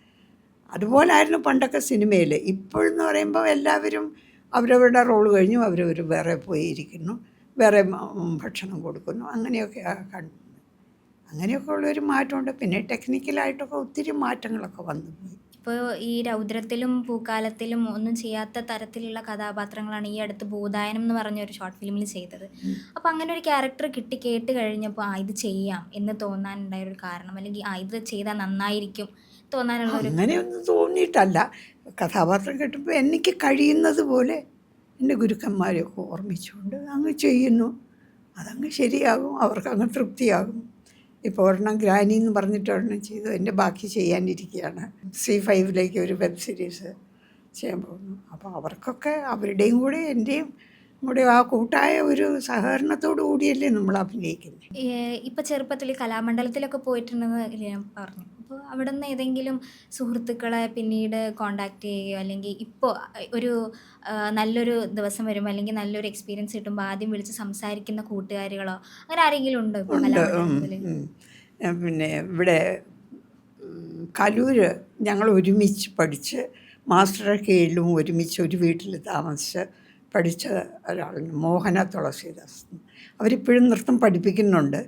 അതുപോലായിരുന്നു പണ്ടൊക്കെ സിനിമയിൽ. ഇപ്പോഴെന്ന് പറയുമ്പോൾ എല്ലാവരും അവരവരുടെ റോൾ കഴിഞ്ഞു അവരവർ വേറെ പോയിരിക്കുന്നു, വേറെ ഭക്ഷണം കൊടുക്കുന്നു, അങ്ങനെയൊക്കെ കണ്ടു. അങ്ങനെയൊക്കെ ഉള്ളൊരു മാറ്റമുണ്ട്. പിന്നെ ടെക്നിക്കലായിട്ടൊക്കെ ഒത്തിരി മാറ്റങ്ങളൊക്കെ വന്നുപോയി. ഇപ്പോൾ ഈ രൗദ്രത്തിലും പൂക്കാലത്തിലും ഒന്നും ചെയ്യാത്ത തരത്തിലുള്ള കഥാപാത്രങ്ങളാണ് ഈ അടുത്ത് ഭൂതായനം എന്ന് പറഞ്ഞൊരു ഷോർട്ട് ഫിലിമിൽ ചെയ്തത്. അപ്പോൾ അങ്ങനെ ഒരു ക്യാരക്ടർ കേട്ട് കഴിഞ്ഞപ്പോൾ ഇത് ചെയ്യാം എന്ന് തോന്നാനുണ്ടായൊരു കാരണം, അല്ലെങ്കിൽ ഇത് ചെയ്താൽ നന്നായിരിക്കും തോന്നാനുള്ളൊരു? അങ്ങനെയൊന്നും തോന്നിയിട്ടല്ല. കഥാപാത്രം കേട്ടപ്പോൾ എനിക്ക് കഴിയുന്നത് പോലെ എൻ്റെ ഗുരുക്കന്മാരെയൊക്കെ ഓർമ്മിച്ചുകൊണ്ട് അങ്ങ് ചെയ്യുന്നു. അതങ്ങ് ശരിയാകും, അവർക്കങ്ങ് തൃപ്തിയാകും. ഇപ്പോൾ ഒരെണ്ണം ഗ്രാനി എന്ന് പറഞ്ഞിട്ട് ഒരെണ്ണം ചെയ്തു. എൻ്റെ ബാക്കി ചെയ്യാനിരിക്കുകയാണ്. C5 ഒരു വെബ് സീരീസ് ചെയ്യാൻ പോകുന്നു. അപ്പോൾ അവർക്കൊക്കെ അവരുടെയും കൂടെ എൻ്റെയും കൂടെ ആ കൂട്ടായ ഒരു സഹകരണത്തോടു കൂടിയല്ലേ നമ്മൾ അഭിനയിക്കുന്നത്. ഇപ്പോൾ ചെറുപ്പത്തിൽ കലാമണ്ഡലത്തിലൊക്കെ പോയിട്ടുണ്ടെന്ന് ഞാൻ പറഞ്ഞു. അപ്പോൾ അവിടെ നിന്ന് ഏതെങ്കിലും സുഹൃത്തുക്കളെ പിന്നീട് കോണ്ടാക്ട് ചെയ്യുകയോ അല്ലെങ്കിൽ ഇപ്പോൾ ഒരു നല്ലൊരു ദിവസം വരുമ്പോൾ അല്ലെങ്കിൽ നല്ലൊരു എക്സ്പീരിയൻസ് കിട്ടുമ്പോൾ ആദ്യം വിളിച്ച് സംസാരിക്കുന്ന കൂട്ടുകാരികളോ അങ്ങനെ ആരെങ്കിലും ഉണ്ടോ ഇപ്പോൾ കലാമണ്ഡലത്തിൽ? പിന്നെ ഇവിടെ കലൂര് ഞങ്ങൾ ഒരുമിച്ച് പഠിച്ച് മാസ്റ്ററുടെ കീഴിലും ഒരുമിച്ച് ഒരു വീട്ടിൽ താമസിച്ച് പഠിച്ച ഒരാളുണ്ട്, മോഹന തുളസീദാസ്. അവരിപ്പോഴും നൃത്തം പഠിപ്പിക്കുന്നുണ്ട്.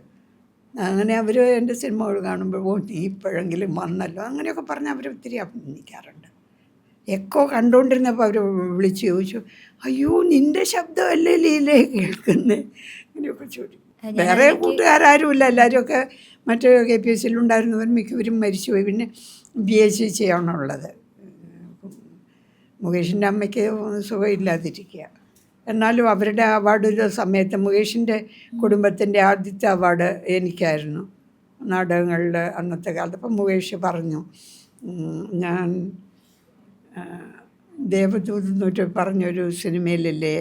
അങ്ങനെ അവർ എൻ്റെ സിനിമകൾ കാണുമ്പോൾ ഓ നീ ഇപ്പോഴെങ്കിലും വന്നല്ലോ അങ്ങനെയൊക്കെ പറഞ്ഞ് അവർ ഒത്തിരി അഭിനന്ദിക്കാറുണ്ട്. എക്കോ കണ്ടുകൊണ്ടിരുന്നപ്പോൾ അവർ വിളിച്ച് ചോദിച്ചു, അയ്യോ നിൻ്റെ ശബ്ദമല്ലേ ലീലേ കേൾക്കുന്നത്, അങ്ങനെയൊക്കെ ചോദിച്ചു. വേറെ കൂട്ടുകാരും എല്ലാവരുമൊക്കെ മറ്റ് KPSCയിലുണ്ടായിരുന്നവർ മിക്കവരും മരിച്ചുപോയി. പിന്നെ BSc ചെയ്യണമുള്ളത്. മുകേഷിൻ്റെ അമ്മയ്ക്ക് സുഖമില്ലാതിരിക്കുക. എന്നാലും അവരുടെ അവാർഡിൻ്റെ സമയത്ത് മുകേഷിൻ്റെ കുടുംബത്തിൻ്റെ ആദ്യത്തെ അവാർഡ് എനിക്കായിരുന്നു നാടകങ്ങളിൽ അന്നത്തെ കാലത്ത്. അപ്പം മുകേഷ് പറഞ്ഞു, ഞാൻ ദേവദൂത് പറഞ്ഞൊരു സിനിമയിലല്ലേ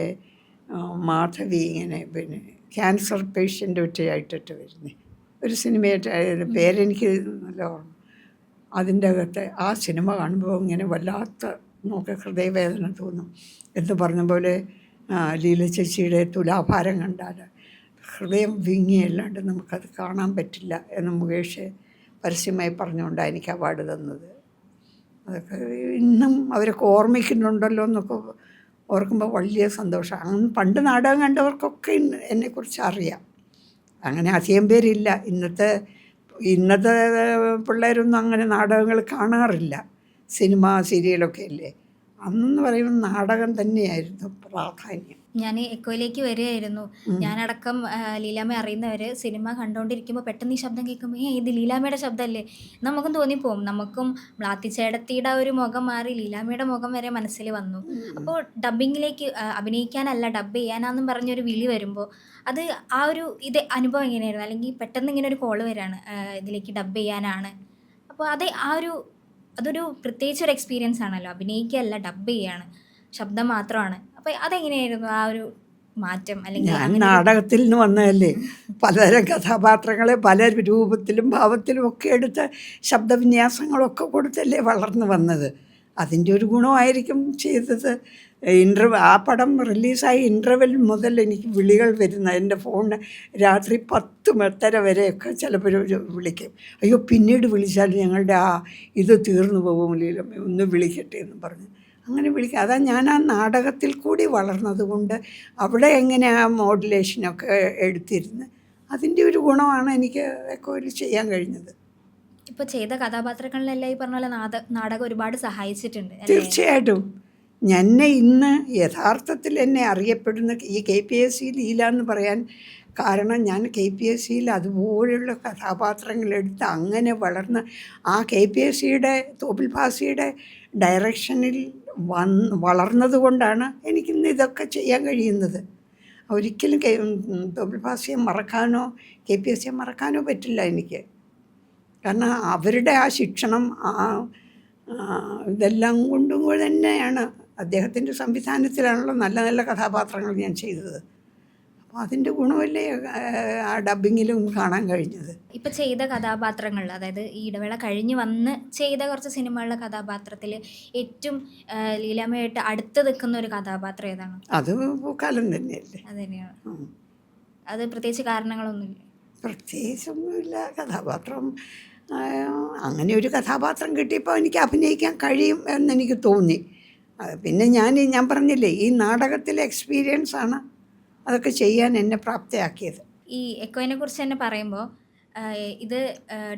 മാധവി ഇങ്ങനെ പിന്നെ ക്യാൻസർ പേഷ്യൻ്റ് ഒറ്റയായിട്ടിട്ട് വരുന്നത് ഒരു സിനിമയായിട്ട് അതിൻ്റെ പേരെനിക്ക് നല്ല ഓർമ്മ. അതിൻ്റെ അകത്ത് ആ സിനിമ കാണുമ്പോൾ ഇങ്ങനെ വല്ലാത്ത നമുക്ക് ഹൃദയവേദന തോന്നും എന്ന് പറഞ്ഞ പോലെ ലീല ചേച്ചിയുടെ തുലാഭാരം കണ്ടാൽ ഹൃദയം വിങ്ങിയല്ലാണ്ട് നമുക്കത് കാണാൻ പറ്റില്ല എന്ന് മുകേഷ് പരസ്യമായി പറഞ്ഞുകൊണ്ടാണ് എനിക്ക് അവാർഡ് തന്നത്. അതൊക്കെ ഇന്നും അവരൊക്കെ ഓർമ്മിക്കുന്നുണ്ടല്ലോ എന്നൊക്കെ ഓർക്കുമ്പോൾ വലിയ സന്തോഷം. അങ്ങനെ പണ്ട് നാടകം കണ്ടവർക്കൊക്കെ എന്നെക്കുറിച്ച് അറിയാം. അങ്ങനെ അധികം പേരില്ല. ഇന്നത്തെ പിള്ളേരൊന്നും അങ്ങനെ നാടകങ്ങൾ കാണാറില്ല. സിനിമ സീരിയലൊക്കെ അല്ലേ. അന്നെന്ന് പറയുമ്പോൾ നാടകം തന്നെയായിരുന്നു പ്രാധാന്യം. ഞാൻ എക്കോയിലേക്ക് വരികയായിരുന്നു. ഞാനടക്കം ലീലാമ്മ അറിയുന്നവർ സിനിമ കണ്ടുകൊണ്ടിരിക്കുമ്പോൾ പെട്ടെന്ന് ഈ ശബ്ദം കേൾക്കുമ്പോൾ ഇത് ലീലാമ്മയുടെ ശബ്ദമല്ലേ നമുക്കും തോന്നിപ്പോവും. നമുക്കും മ്ലാത്തിച്ചേടത്തിയുടെ ഒരു മുഖം മാറി ലീലാമ്മയുടെ മുഖം വരെ മനസ്സിൽ വന്നു. അപ്പോൾ ഡബ്ബിങ്ങിലേക്ക് അഭിനയിക്കാനല്ല ഡബ്ബ് ചെയ്യാനാന്നും പറഞ്ഞൊരു വിളി വരുമ്പോൾ അത് ആ ഒരു അനുഭവം എങ്ങനെയായിരുന്നു? അല്ലെങ്കിൽ പെട്ടെന്ന് ഇങ്ങനെ ഒരു കോള് വരികയാണ് ഇതിലേക്ക് ഡബ്ബ് ചെയ്യാനാണ്. അപ്പോൾ അതൊരു പ്രത്യേകിച്ച് ഒരു എക്സ്പീരിയൻസ് ആണല്ലോ. അഭിനയിക്കുകയല്ല ഡബ്ബ് ചെയ്യാണ്, ശബ്ദം മാത്രമാണ്. അപ്പോൾ അതെങ്ങനെയായിരുന്നു ആ ഒരു മാറ്റം? അല്ലെങ്കിൽ ഞാൻ നാടകത്തിൽ നിന്ന് വന്നതല്ലേ. പലതരം കഥാപാത്രങ്ങളെ പല രൂപത്തിലും ഭാവത്തിലും ഒക്കെ എടുത്ത് ശബ്ദവിന്യാസങ്ങളൊക്കെ കൊടുത്തല്ലേ വളർന്നു വന്നത്. അതിൻ്റെ ഒരു ഗുണമായിരിക്കും ചെയ്തത്. ആ പടം റിലീസായി ഇൻ്റർവെൽ മുതൽ എനിക്ക് വിളികൾ വരുന്ന എൻ്റെ ഫോണിന് രാത്രി 10 വരെയൊക്കെ ചിലപ്പോൾ വിളിക്കും. അയ്യോ പിന്നീട് വിളിച്ചാൽ ഞങ്ങളുടെ ഇത് തീർന്നു പോകും, ഒന്ന് വിളിക്കട്ടെ എന്ന് പറഞ്ഞ് അങ്ങനെ വിളിക്കുക. അതാ ഞാൻ ആ നാടകത്തിൽ കൂടി വളർന്നത് കൊണ്ട് അവിടെ എങ്ങനെ ആ മോഡുലേഷനൊക്കെ എടുത്തിരുന്ന് അതിൻ്റെ ഒരു ഗുണമാണ് എനിക്ക് എക്കോയിൽ ചെയ്യാൻ കഴിഞ്ഞത്. ഇപ്പോൾ ചെയ്ത കഥാപാത്രങ്ങളിലെല്ലാം ഈ പറഞ്ഞ പോലെ നാടകം ഒരുപാട് സഹായിച്ചിട്ടുണ്ട്. തീർച്ചയായിട്ടും. എന്നെ ഇന്ന് യഥാർത്ഥത്തിൽ എന്നെ അറിയപ്പെടുന്ന ഈ KPSC ലീല എന്ന് പറയാൻ കാരണം ഞാൻ KPSCയിൽ അതുപോലെയുള്ള കഥാപാത്രങ്ങളെടുത്ത് അങ്ങനെ വളർന്ന് ആ KPSCയുടെ തോപ്പിൽ ഭാസിയുടെ ഡയറക്ഷനിൽ വളർന്നത് കൊണ്ടാണ് എനിക്കിന്ന് ഇതൊക്കെ ചെയ്യാൻ കഴിയുന്നത്. ഒരിക്കലും തോപ്പിൽ ഭാസിയെ മറക്കാനോ KPSCയെ മറക്കാനോ പറ്റില്ല എനിക്ക്. കാരണം അവരുടെ ആ ശിക്ഷണം ഇതെല്ലാം കൊണ്ടും തന്നെയാണ് അദ്ദേഹത്തിൻ്റെ സംവിധാനത്തിലാണല്ലോ നല്ല നല്ല കഥാപാത്രങ്ങൾ ഞാൻ ചെയ്തത്. അപ്പോൾ അതിൻ്റെ ഗുണമല്ലേ ആ ഡബ്ബിങ്ങിലും കാണാൻ കഴിഞ്ഞത്. ഇപ്പോൾ ചെയ്ത കഥാപാത്രങ്ങൾ, അതായത് ഈ ഇടവേള കഴിഞ്ഞ് വന്ന് ചെയ്ത കുറച്ച് സിനിമകളിലെ കഥാപാത്രത്തിൽ ഏറ്റവും ലീലാമ്മയായിട്ട് അടുത്ത് നിൽക്കുന്ന ഒരു കഥാപാത്രം ഏതാണ്? അത് പൂക്കാലം തന്നെയല്ലേ. അത് തന്നെയാണ്. അത് പ്രത്യേകിച്ച് കാരണങ്ങളൊന്നുമില്ല? പ്രത്യേകിച്ചൊന്നുമില്ല. കഥാപാത്രം അങ്ങനെ ഒരു കഥാപാത്രം കിട്ടിയപ്പോൾ എനിക്ക് അഭിനയിക്കാൻ കഴിയും എന്നെനിക്ക് തോന്നി. പിന്നെ ഞാൻ പറഞ്ഞില്ലേ ഈ നാടകത്തിലെ എക്സ്പീരിയൻസാണ് അതൊക്കെ ചെയ്യാൻ എന്നെ പ്രാപ്തയാക്കിയത്. ഈ എക്കോയിനെ കുറിച്ച് തന്നെ പറയുമ്പോൾ ഇത്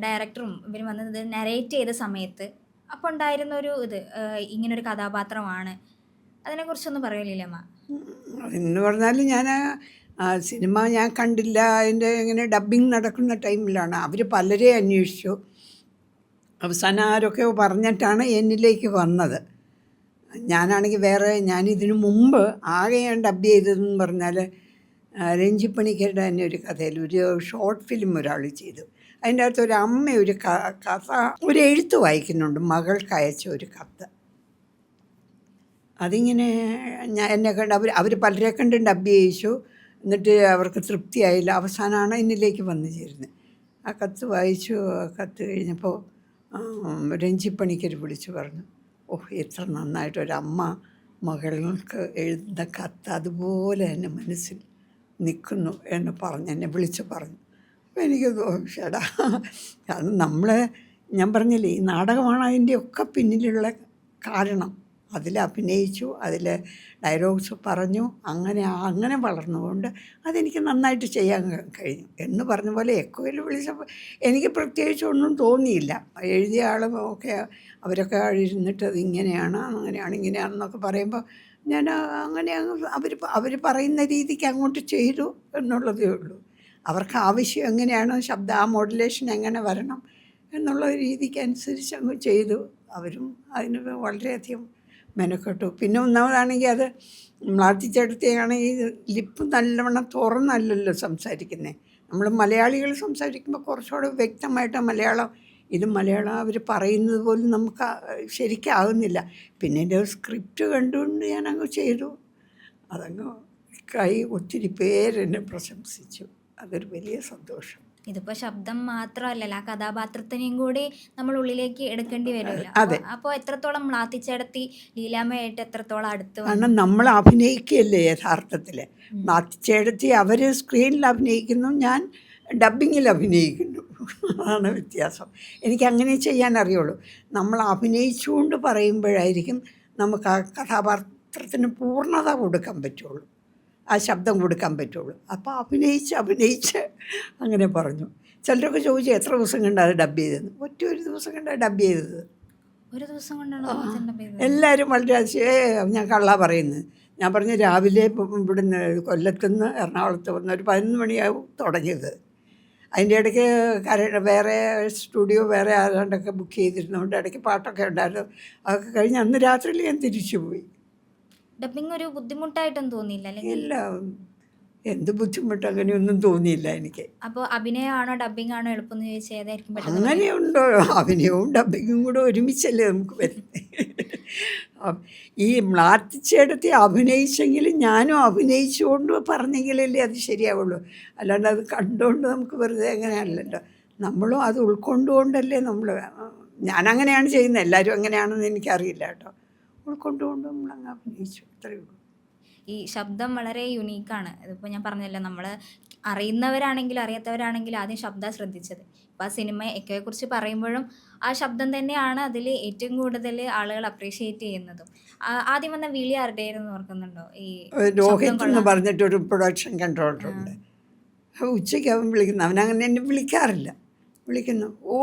ഡയറക്ടറും ഇവരും വന്നത് നരേറ്റ് ചെയ്ത സമയത്ത് അപ്പോൾ ഉണ്ടായിരുന്ന ഒരു ഇങ്ങനൊരു കഥാപാത്രമാണ്, അതിനെക്കുറിച്ചൊന്ന് പറയുമല്ലോ അമ്മ? എന്ന് പറഞ്ഞാൽ ഞാൻ സിനിമ ഞാൻ കണ്ടില്ല. അതിൻ്റെ ഇങ്ങനെ ഡബ്ബിങ് നടക്കുന്ന ടൈമിലാണ് അവർ പലരെ അന്വേഷിച്ചു. അവസാനം ആരൊക്കെ പറഞ്ഞിട്ടാണ് എന്നിലേക്ക് വന്നത്. ഞാനാണെങ്കിൽ ഞാനിതിനു മുമ്പ് ആകെ ഞാൻ ഡബ്ബ് ചെയ്തതെന്ന് പറഞ്ഞാൽ രഞ്ജിപ്പണിക്കരുടെ തന്നെ ഒരു കഥയിൽ ഒരു ഷോർട്ട് ഫിലിം ഒരാൾ ചെയ്തു. അതിൻ്റെ അകത്ത് ഒരു അമ്മ ഒരു കഥ ഒരു എഴുത്ത് വായിക്കുന്നുണ്ട്, മകൾക്ക് അയച്ച ഒരു കത്ത്. അതിങ്ങനെ എന്നെ കണ്ട് അവർ പലരെ കണ്ട് ഡബ്ബ് ചെയ്യിച്ചു. എന്നിട്ട് അവർക്ക് തൃപ്തിയായില്ല. അവസാനമാണ് എന്നിലേക്ക് വന്നു ചേരുന്നത്. ആ കത്ത് വായിച്ചു. കത്ത് കഴിഞ്ഞപ്പോൾ രഞ്ജിപ്പണിക്കർ വിളിച്ചു പറഞ്ഞു, ഓഹ് എത്ര നന്നായിട്ടൊരമ്മ മകൾക്ക് എഴുതുന്ന കത്ത് അതുപോലെ തന്നെ മനസ്സിൽ നിൽക്കുന്നു എന്ന് പറഞ്ഞ് എന്നെ വിളിച്ച് പറഞ്ഞു. അപ്പോൾ എനിക്ക് തോന്നിച്ചേടാ, കാരണം ഞാൻ പറഞ്ഞില്ലേ ഈ നാടകമാണ് അതിൻ്റെയൊക്കെ പിന്നിലുള്ള കാരണം. അതിൽ അഭിനയിച്ചു, അതിൽ ഡയലോഗ്സ് പറഞ്ഞു, അങ്ങനെ വളർന്നുകൊണ്ട് അതെനിക്ക് നന്നായിട്ട് ചെയ്യാൻ കഴിഞ്ഞു. എന്ന് പറഞ്ഞ പോലെ എക്കോയിൽ വിളിച്ചപ്പോൾ എനിക്ക് പ്രത്യേകിച്ച് ഒന്നും തോന്നിയില്ല. എഴുതിയ ആളും ഒക്കെ അവരൊക്കെ ഇരുന്നിട്ട് അത് ഇങ്ങനെയാണ് ഇങ്ങനെയാണെന്നൊക്കെ പറയുമ്പോൾ ഞാൻ അങ്ങനെ അവർ പറയുന്ന രീതിക്ക് അങ്ങോട്ട് ചെയ്തു എന്നുള്ളതേ ഉള്ളൂ. അവർക്ക് ആവശ്യം എങ്ങനെയാണ് ആ മോഡുലേഷൻ എങ്ങനെ വരണം എന്നുള്ള രീതിക്ക് അനുസരിച്ച് അങ്ങ് ചെയ്തു. അവരും അതിന് വളരെയധികം മെനക്കെട്ടു. പിന്നെ ഒന്നാമതാണെങ്കിൽ അത് മ്ലാത്തിച്ചേടത്തെയാണെങ്കിൽ ലിപ്പ് നല്ലവണ്ണം തുറന്നല്ലല്ലോ സംസാരിക്കുന്നത്. നമ്മൾ മലയാളികൾ സംസാരിക്കുമ്പോൾ കുറച്ചുകൂടെ വ്യക്തമായിട്ട് മലയാളം അവർ പറയുന്നത് പോലും നമുക്ക് ശരിക്കാകുന്നില്ല. പിന്നെ എൻ്റെ സ്ക്രിപ്റ്റ് കണ്ടുകൊണ്ട് ഞാനങ്ങ് ചെയ്തു. അതങ്ങ് ഒത്തിരി പേരെന്നെ പ്രശംസിച്ചു. അതൊരു വലിയ സന്തോഷം. ഇതിപ്പോൾ ശബ്ദം മാത്രമല്ലല്ലോ, ആ കഥാപാത്രത്തിനെയും കൂടി നമ്മൾ ഉള്ളിലേക്ക് എടുക്കേണ്ടി വരുമല്ലോ. അതെ. അപ്പോൾ എത്രത്തോളം മ്ലാത്തിച്ചേടത്തി ലീലാമ്മയായിട്ട് എത്രത്തോളം അടുത്ത് വന്നു? കാരണം നമ്മൾ അഭിനയിക്കുകയല്ലേ യഥാർത്ഥത്തിൽ. മാറ്റിച്ചേടത്തി അവർ സ്ക്രീനിൽ അഭിനയിക്കുന്നു, ഞാൻ ഡബ്ബിങ്ങിൽ അഭിനയിക്കുന്നു. അതാണ് വ്യത്യാസം. എനിക്കങ്ങനെ ചെയ്യാൻ അറിയുള്ളൂ. നമ്മൾ അഭിനയിച്ചുകൊണ്ട് പറയുമ്പോഴായിരിക്കും നമുക്ക് ആ കഥാപാത്രത്തിന് പൂർണ്ണത കൊടുക്കാൻ പറ്റുള്ളൂ, ആ ശബ്ദം കൊടുക്കാൻ പറ്റുള്ളൂ. അപ്പോൾ അഭിനയിച്ച് അങ്ങനെ പറഞ്ഞു. ചിലരൊക്കെ ചോദിച്ചു എത്ര ദിവസം കണ്ടാണ് അത് ഡബ് ചെയ്തതെന്ന്. ഒരു ദിവസം കണ്ടാണ് ഡബ് ചെയ്തത്. ഒരു ദിവസം കൊണ്ടാണ് എല്ലാവരും വളരെ ഞാൻ കള്ളാ പറയുന്നത്. ഞാൻ പറഞ്ഞു രാവിലെ ഇവിടുന്ന് കൊല്ലത്തുനിന്ന് എറണാകുളത്ത് വന്ന് ഒരു 11 മണിയാവും തുടങ്ങിയത്. അതിൻ്റെ ഇടയ്ക്ക് വേറെ സ്റ്റുഡിയോ വേറെ ആരാണ്ടൊക്കെ ബുക്ക് ചെയ്തിരുന്നതുകൊണ്ട് ഇടയ്ക്ക് പാട്ടൊക്കെ ഉണ്ടായിരുന്നു. അതൊക്കെ കഴിഞ്ഞ് അന്ന് രാത്രിയിൽ ഞാൻ തിരിച്ചു പോയി. ഡബിങ് ഒരു ബുദ്ധിമുട്ടായിട്ടൊന്നും തോന്നിയില്ല അല്ലെങ്കിൽ? ഇല്ല, എന്ത് ബുദ്ധിമുട്ട് അങ്ങനെയൊന്നും തോന്നിയില്ല എനിക്ക്. അപ്പോൾ അഭിനയമാണോ ഡബിങ് ആണോ എളുപ്പം എന്ന് ചോദിച്ചാൽ ഏതായിരിക്കും പെട്ടെന്ന്? അങ്ങനെയുണ്ടോ? അഭിനയവും ഡബിങ്ങും കൂടെ ഒരുമിച്ചല്ലേ നമുക്ക് വരുന്നത്. ഈ മ്ലാത്തിച്ചേടത്തി അഭിനയിച്ചെങ്കിലും ഞാനും അഭിനയിച്ചുകൊണ്ട് പറഞ്ഞെങ്കിലല്ലേ അത് ശരിയാവുള്ളൂ. അല്ലാണ്ട് അത് കണ്ടുകൊണ്ട് നമുക്ക് വെറുതെ അങ്ങനെയല്ലല്ലോ. നമ്മളും അത് ഉൾക്കൊണ്ടുകൊണ്ടല്ലേ നമ്മൾ. ഞാനങ്ങനെയാണ് ചെയ്യുന്നത്, എല്ലാവരും അങ്ങനെയാണെന്ന് എനിക്കറിയില്ല കേട്ടോ. ഉൾക്കൊണ്ടുകൊണ്ട് നമ്മളങ്ങ് അഭിനയിച്ചു, അത്രയേ ഉള്ളൂ. ഈ ശബ്ദം വളരെ യുണീക്കാണ്. ഇതിപ്പോൾ ഞാൻ പറഞ്ഞല്ലോ, നമ്മൾ അറിയുന്നവരാണെങ്കിലും അറിയാത്തവരാണെങ്കിലും ആദ്യം ശബ്ദം ശ്രദ്ധിച്ചത്. ഇപ്പോൾ ആ സിനിമ എക്കോയെക്കുറിച്ച് പറയുമ്പോഴും ആ ശബ്ദം തന്നെയാണ് അതിൽ ഏറ്റവും കൂടുതൽ ആളുകൾ അപ്രീഷിയേറ്റ് ചെയ്യുന്നതും. ആദ്യം വന്ന വിളി ആരുടെയായിരുന്നു ഓർക്കുന്നുണ്ടോ? ഈ രോഹിത് എന്ന് പറഞ്ഞിട്ടൊരു പ്രൊഡക്ഷൻ കൺട്രോളറുണ്ട്. ഉച്ചയ്ക്ക് അവൻ വിളിക്കുന്നു. അവനങ്ങനെ എന്നെ വിളിക്കാറില്ല. വിളിക്കുന്നു, ഓ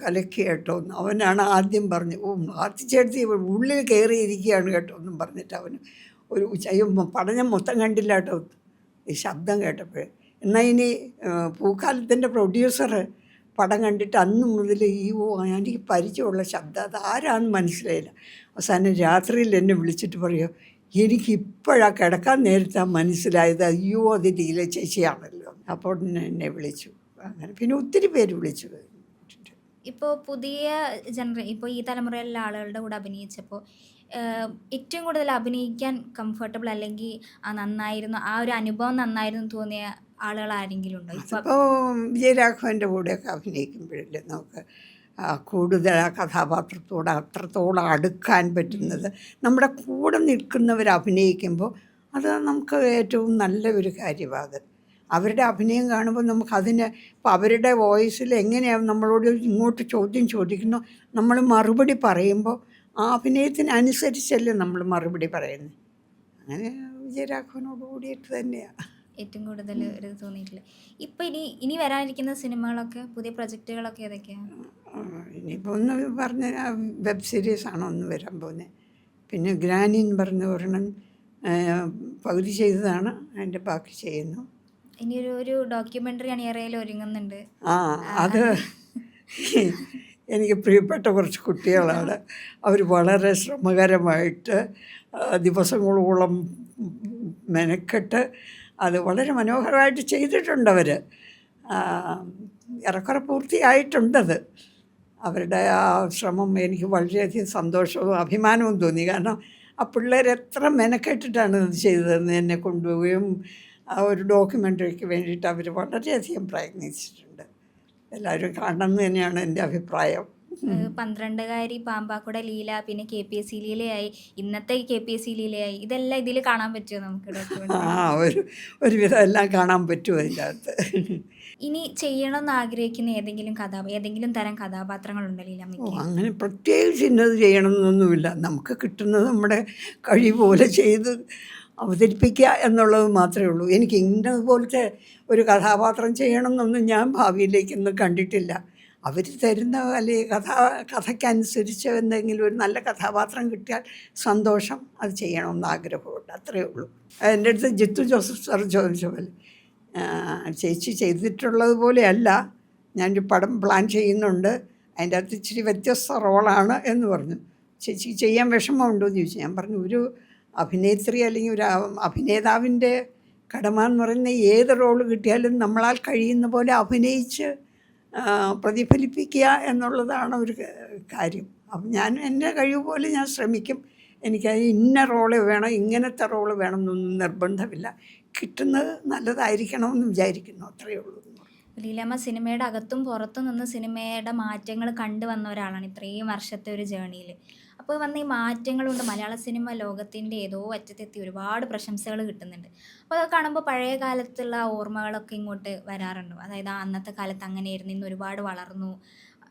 കലക്കി കേട്ടോ എന്ന് അവനാണ് ആദ്യം പറഞ്ഞു. ഓ മാറ്റിച്ചേർത്തി ഉള്ളിൽ കയറിയിരിക്കുകയാണ് കേട്ടോ എന്നും പറഞ്ഞിട്ട് അവന് ഒരു പടം ഞാൻ മൊത്തം കണ്ടില്ല കേട്ടോ, ഈ ശബ്ദം കേട്ടപ്പോഴേ. എന്നാൽ ഇനി പൂക്കാലത്തിൻ്റെ പ്രൊഡ്യൂസർ പടം കണ്ടിട്ട് അന്ന് മുതൽ എനിക്ക് പരിചയമുള്ള ശബ്ദം അതാരാന്ന് മനസ്സിലായില്ല. അവസാനം രാത്രിയിൽ എന്നെ വിളിച്ചിട്ട് പറയുമോ, എനിക്കിപ്പോഴാണ് കിടക്കാൻ നേരത്താണ് മനസ്സിലായത്, അയ്യോ അത് ലീല ചേച്ചിയാണല്ലോ. അപ്പോൾ എന്നെ വിളിച്ചു. അങ്ങനെ പിന്നെ ഒത്തിരി പേര് വിളിച്ചു. ഇപ്പോൾ പുതിയ ഇപ്പോൾ ഈ തലമുറയിലുള്ള ആളുകളുടെ കൂടെ അഭിനയിച്ചപ്പോൾ ഏറ്റവും കൂടുതൽ അഭിനയിക്കാൻ കംഫർട്ടബിൾ അല്ലെങ്കിൽ നന്നായിരുന്നു, ആ ഒരു അനുഭവം നന്നായിരുന്നു തോന്നിയ ആളുകൾ ആരെങ്കിലും ഉണ്ടോ? ഇപ്പോൾ വിജയരാഘവൻ്റെ കൂടെയൊക്കെ അഭിനയിക്കുമ്പോഴല്ലേ നമുക്ക് കൂടുതൽ ആ കഥാപാത്രത്തോട് അത്രത്തോളം അടുക്കാൻ പറ്റുന്നത്. നമ്മുടെ കൂടെ നിൽക്കുന്നവർ അഭിനയിക്കുമ്പോൾ അത് നമുക്ക് ഏറ്റവും നല്ല ഒരു കാര്യമാണ്. അവരുടെ അഭിനയം കാണുമ്പോൾ നമുക്കതിന് ഇപ്പോൾ അവരുടെ വോയിസിൽ എങ്ങനെയാണ് നമ്മളോട് ഇങ്ങോട്ട് ചോദ്യം ചോദിക്കുന്നു, നമ്മൾ മറുപടി പറയുമ്പോൾ ആ അഭിനയത്തിനനുസരിച്ചല്ലേ നമ്മൾ മറുപടി പറയുന്നത്. അങ്ങനെ വിജയരാഘവനോട് കൂടിയിട്ട് തന്നെയാണ് ഏറ്റവും കൂടുതൽ ഒരു തോന്നിയിട്ടില്ല. ഇപ്പോൾ ഇനി വരാനിരിക്കുന്ന സിനിമകളൊക്കെ, പുതിയ പ്രൊജക്റ്റുകളൊക്കെ ഏതൊക്കെയാണ്? ഇനിയിപ്പോൾ ഒന്ന് പറഞ്ഞ വെബ് സീരീസാണ് ഒന്ന് വരാൻ പോകുന്നത്. പിന്നെ ഗ്രാനി എന്ന് പറഞ്ഞ ഒരെണ്ണം പകുതി ചെയ്തതാണ്, അതിൻ്റെ ബാക്കി ചെയ്യുന്നു. ഇനി ഒരു ഡോക്യുമെൻ്ററി അണിയറയിൽ ഒരുങ്ങുന്നുണ്ട്. അത് എനിക്ക് പ്രിയപ്പെട്ട കുറച്ച് കുട്ടികളാണ്. അവർ വളരെ ശ്രമകരമായിട്ട് ദിവസങ്ങളോളം മെനക്കെട്ട് അത് വളരെ മനോഹരമായിട്ട് ചെയ്തിട്ടുണ്ടവർ. ഏറെക്കുറെ പൂർത്തിയായിട്ടുണ്ടത്. അവരുടെ ആ ശ്രമം എനിക്ക് വളരെയധികം സന്തോഷവും അഭിമാനവും തോന്നി. കാരണം ആ പിള്ളേർ എത്ര മെനക്കെട്ടിട്ടാണ് ഇത് ചെയ്തതെന്ന് എന്നെ കൊണ്ടുപോവുകയും ആ ഒരു ഡോക്യുമെൻ്ററിക്ക് വേണ്ടിയിട്ട് അവർ വളരെയധികം പ്രയത്നിച്ചിട്ടുണ്ട്. എല്ലാവരും കാണണമെന്ന് തന്നെയാണ് എൻ്റെ അഭിപ്രായം. 12കാരി, പാമ്പാക്കുട ലീല, പിന്നെ KPSC ലീലയായി, ഇന്നത്തെ KPSC ലീലയായി, ഇതെല്ലാം ഇതിൽ കാണാൻ പറ്റുമോ നമുക്ക്? ഒരുവിധം എല്ലാം കാണാൻ പറ്റുമോ അതിൻ്റെ അകത്ത്. ഇനി ചെയ്യണമെന്ന് ആഗ്രഹിക്കുന്ന ഏതെങ്കിലും തരം കഥാപാത്രങ്ങളുണ്ടോ ലീലാമ്മയ്ക്ക്? അങ്ങനെ പ്രത്യേകിച്ച് ഇന്നത് ചെയ്യണമെന്നൊന്നുമില്ല. നമുക്ക് കിട്ടുന്നത് നമ്മുടെ കഴിവ് പോലെ ചെയ്ത് അവതരിപ്പിക്കുക എന്നുള്ളത് മാത്രമേ ഉള്ളൂ. എനിക്ക് ഇന്നതുപോലത്തെ ഒരു കഥാപാത്രം ചെയ്യണമെന്നൊന്നും ഞാൻ ഭാവിയിലേക്കൊന്നും കണ്ടിട്ടില്ല. അവർ തരുന്ന അല്ലെങ്കിൽ കഥയ്ക്കനുസരിച്ച് എന്തെങ്കിലും ഒരു നല്ല കഥാപാത്രം കിട്ടിയാൽ സന്തോഷം, അത് ചെയ്യണമെന്ന് ആഗ്രഹമുണ്ട്, അത്രയേ ഉള്ളൂ. എൻ്റെ അടുത്ത് ജിത്തു ജോസഫ് സാർ ചോദിച്ച പോലെ, ചേച്ചി ചെയ്തിട്ടുള്ളത് പോലെയല്ല, ഞാനൊരു പടം പ്ലാൻ ചെയ്യുന്നുണ്ട്, അതിൻ്റെ അകത്ത് ഇച്ചിരി വ്യത്യസ്ത റോളാണ് എന്ന് പറഞ്ഞു. ചേച്ചിക്ക് ചെയ്യാൻ വിഷമമുണ്ടോ എന്ന് ചോദിച്ചു. ഞാൻ പറഞ്ഞു, ഒരു അഭിനേത്രി അല്ലെങ്കിൽ ഒരു അഭിനേതാവിൻ്റെ കടമ എന്ന് പറയുന്ന ഏത് റോള് കിട്ടിയാലും നമ്മളാൽ കഴിയുന്ന പോലെ അഭിനയിച്ച് പ്രതിഫലിപ്പിക്കുക എന്നുള്ളതാണ് ഒരു കാര്യം. അപ്പം ഞാൻ എൻ്റെ കഴിവ് പോലെ ഞാൻ ശ്രമിക്കും. എനിക്കത് ഇന്ന റോള് വേണം, ഇങ്ങനത്തെ റോള് വേണം എന്നൊന്നും നിർബന്ധമില്ല. കിട്ടുന്നത് നല്ലതായിരിക്കണമെന്ന് വിചാരിക്കുന്നു, അത്രയേ ഉള്ളൂ. ലീലാമ്മ സിനിമയുടെ അകത്തും പുറത്തും നിന്ന് സിനിമയുടെ മാറ്റങ്ങൾ കണ്ടു വന്ന ഒരാളാണ് ഇത്രയും വർഷത്തെ ഒരു ജേണിയിൽ. അപ്പോൾ വന്ന ഈ മാറ്റങ്ങൾ കൊണ്ട് മലയാള സിനിമ ലോകത്തിൻ്റെ ഏതോ അറ്റത്തെത്തി ഒരുപാട് പ്രശംസകൾ കിട്ടുന്നുണ്ട്. അപ്പോൾ അത് കാണുമ്പോൾ പഴയ കാലത്തുള്ള ഓർമ്മകളൊക്കെ ഇങ്ങോട്ട് വരാറുണ്ടോ? അതായത് ആ അന്നത്തെ കാലത്ത് അങ്ങനെയായിരുന്നു, ഇന്ന് ഒരുപാട് വളർന്നു.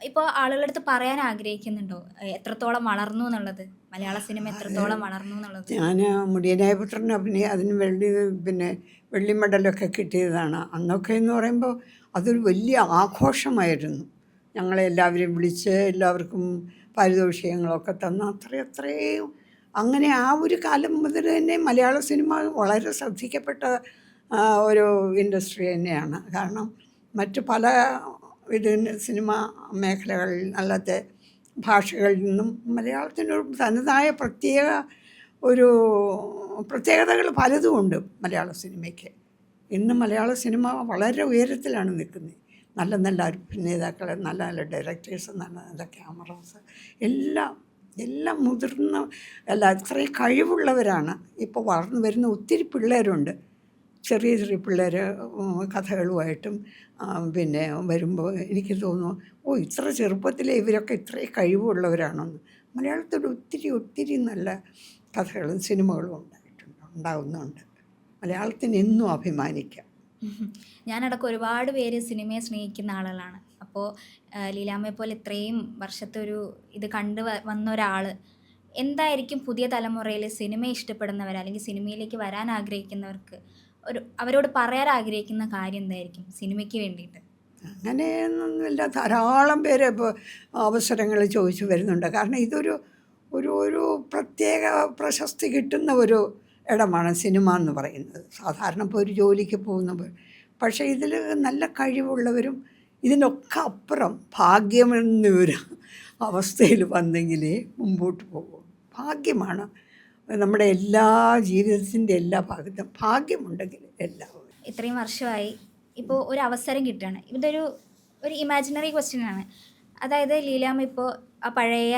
ഇപ്പോൾ ആളുകളുടെ അടുത്ത് പറയാൻ ആഗ്രഹിക്കുന്നുണ്ടോ എത്രത്തോളം വളർന്നു എന്നുള്ളത്, മലയാള സിനിമ എത്രത്തോളം വളർന്നു എന്നുള്ളത്? ഞാൻ മുടിയനായ പുത്രൻ അതിന് പിന്നെ വെള്ളി മെഡലൊക്കെ കിട്ടിയതാണ്. അന്നൊക്കെ എന്ന് പറയുമ്പോൾ അതൊരു വലിയ ആഘോഷമായിരുന്നു. ഞങ്ങളെ എല്ലാവരെയും വിളിച്ച് എല്ലാവർക്കും പാരിതോഷികങ്ങളൊക്കെ തന്ന് അത്രയും അങ്ങനെ ആ ഒരു കാലം മുതൽ തന്നെ മലയാള സിനിമ വളരെ ശ്രദ്ധിക്കപ്പെട്ട ഒരു ഇൻഡസ്ട്രി തന്നെയാണ്. കാരണം മറ്റ് പല സിനിമ മേഖലകളിൽ അല്ലാത്ത ഭാഷകളിൽ നിന്നും മലയാളത്തിനൊരു തനതായ പ്രത്യേകതകൾ പലതുമുണ്ട് മലയാള സിനിമയ്ക്ക്. ഇന്ന് മലയാള സിനിമ വളരെ ഉയരത്തിലാണ് നിൽക്കുന്നത്. നല്ല നല്ല അഭിനേതാക്കൾ, നല്ല നല്ല ഡയറക്ടേഴ്സ്, നല്ല നല്ല ക്യാമറാസ്, എല്ലാം മുതിർന്ന അത്രയും കഴിവുള്ളവരാണ്. ഇപ്പോൾ വളർന്നു വരുന്ന ഒത്തിരി പിള്ളേരുണ്ട്, ചെറിയ പിള്ളേർ കഥകളുമായിട്ടും പിന്നെ വരുമ്പോൾ എനിക്ക് തോന്നുന്നു, ഇത്ര ചെറുപ്പത്തിലെ ഇവരൊക്കെ ഇത്രയും കഴിവുള്ളവരാണെന്ന്. മലയാളത്തിൽ ഒത്തിരി നല്ല കഥകളും സിനിമകളും ഉണ്ടാകുന്നുണ്ട്. മലയാളത്തിന് എന്നും അഭിമാനിക്കാം. ഞാനടക്കം ഒരുപാട് പേര് സിനിമയെ സ്നേഹിക്കുന്ന ആളുകളാണ്. അപ്പോൾ ലീലാമ്മയെ പോലെ ഇത്രയും വർഷത്തെ ഒരു ഇത് വന്ന ഒരാൾ എന്തായിരിക്കും പുതിയ തലമുറയിൽ സിനിമയെ ഇഷ്ടപ്പെടുന്നവർ അല്ലെങ്കിൽ സിനിമയിലേക്ക് വരാൻ ആഗ്രഹിക്കുന്നവർക്ക് അവരോട് പറയാൻ ആഗ്രഹിക്കുന്ന കാര്യം എന്തായിരിക്കും സിനിമയ്ക്ക് വേണ്ടിയിട്ട്? അങ്ങനെയൊന്നുമില്ല, ധാരാളം പേര് ഇപ്പോൾ അവസരങ്ങൾ ചോദിച്ചു വരുന്നുണ്ട്. കാരണം ഒരു പ്രത്യേക പ്രശസ്തി കിട്ടുന്ന ഒരു ഇടമാണ് സിനിമ എന്ന് പറയുന്നത്. സാധാരണ ഇപ്പോൾ ഒരു ജോലിക്ക് പോകുന്നവർ, പക്ഷേ ഇതിൽ നല്ല കഴിവുള്ളവരും ഇതിനൊക്കെ അപ്പുറം ഭാഗ്യമെന്നൊരു അവസ്ഥയിൽ വന്നെങ്കിലേ മുമ്പോട്ട് പോകും. ഭാഗ്യമാണ് നമ്മുടെ എല്ലാ ജീവിതത്തിൻ്റെ എല്ലാ ഭാഗത്തും ഭാഗ്യമുണ്ടെങ്കിൽ എല്ലാം. ഇത്രയും വർഷമായി ഇപ്പോൾ ഒരു അവസരം കിട്ടുകയാണ്. ഇതൊരു ഇമാജിനറി ക്വസ്റ്റ്യനാണ്. അതായത് ലീലാമ്മ ഇപ്പോൾ ആ പഴയ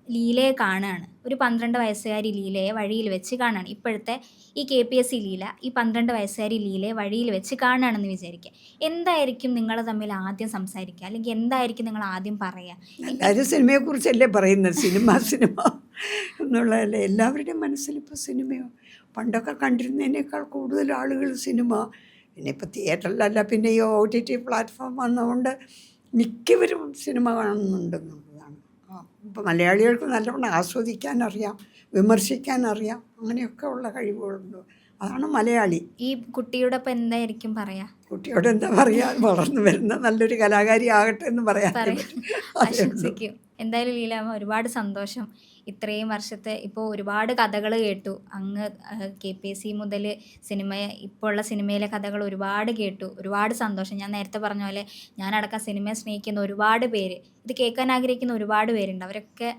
ലീലയെ കാണുകയാണ്. ഒരു 12 വയസ്സുകാരി ലീലയെ വഴിയിൽ വെച്ച് കാണുകയാണ്. ഇപ്പോഴത്തെ ഈ KPSC ലീല ഈ 12 വയസ്സുകാരി ലീലയെ വഴിയിൽ വെച്ച് കാണുകയാണെന്ന് വിചാരിക്കുക. എന്തായിരിക്കും നിങ്ങൾ തമ്മിൽ ആദ്യം സംസാരിക്കുക, അല്ലെങ്കിൽ എന്തായിരിക്കും നിങ്ങൾ ആദ്യം പറയുക? എല്ലാവരും സിനിമയെക്കുറിച്ചല്ലേ പറയുന്നത്, സിനിമ എന്നുള്ളതല്ലേ എല്ലാവരുടെയും മനസ്സിലിപ്പോൾ. സിനിമയോ പണ്ടൊക്കെ കണ്ടിരുന്നതിനേക്കാൾ കൂടുതൽ ആളുകൾ സിനിമ, പിന്നെ ഇപ്പോൾ തിയേറ്ററിലല്ല, പിന്നെ ഈ OTT പ്ലാറ്റ്ഫോം വന്നതുകൊണ്ട് മിക്കവരും സിനിമ കാണുന്നുണ്ടെന്നുള്ളതാണ്. ഇപ്പോൾ മലയാളികൾക്ക് നല്ലവണ്ണം ആസ്വദിക്കാനറിയാം, വിമർശിക്കാനറിയാം, അങ്ങനെയൊക്കെ ഉള്ള കഴിവുകളുണ്ട്. അതാണ് മലയാളി. ഈ കുട്ടിയോടൊപ്പം എന്തായിരിക്കും പറയാ? കുട്ടിയോട് എന്താ പറയുക, വളർന്നു വരുന്ന നല്ലൊരു കലാകാരി ആകട്ടെ എന്ന് പറയാൻ ആശംസിക്കും. എന്തായാലും ലീലാമ്മ ഒരുപാട് സന്തോഷം. ഇത്രയും വർഷത്തെ ഇപ്പോൾ ഒരുപാട് കഥകൾ കേട്ടു. അങ്ങ് KPSC മുതൽ ഇപ്പോൾ ഉള്ള സിനിമയിലെ കഥകൾ ഒരുപാട് കേട്ടു. ഒരുപാട് സന്തോഷം. ഞാൻ നേരത്തെ പറഞ്ഞ പോലെ ഞാനടക്കം സിനിമയെ സ്നേഹിക്കുന്ന ഒരുപാട് പേര്, ഇത് കേൾക്കാൻ ആഗ്രഹിക്കുന്ന ഒരുപാട് പേരുണ്ട്. അവരൊക്കെ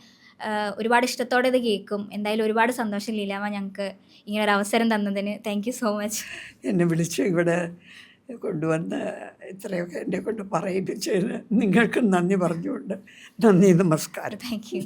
ഒരുപാട് ഇഷ്ടത്തോടെ ഇത് കേൾക്കും. എന്തായാലും ഒരുപാട് സന്തോഷം ലീലാമ്മ, ഞങ്ങൾക്ക് ഇങ്ങനെ ഒരു അവസരം തന്നതിന്. Thank you so much. എന്നെ വിളിച്ച് ഇവിടെ കൊണ്ടുവന്ന് ഇത്രയൊക്കെ എന്നെ കൊണ്ട് പറയിപ്പിച്ചതിന് നിങ്ങൾക്കും നന്ദി പറഞ്ഞുകൊണ്ട് നന്ദി, നമസ്കാരം. Thank you.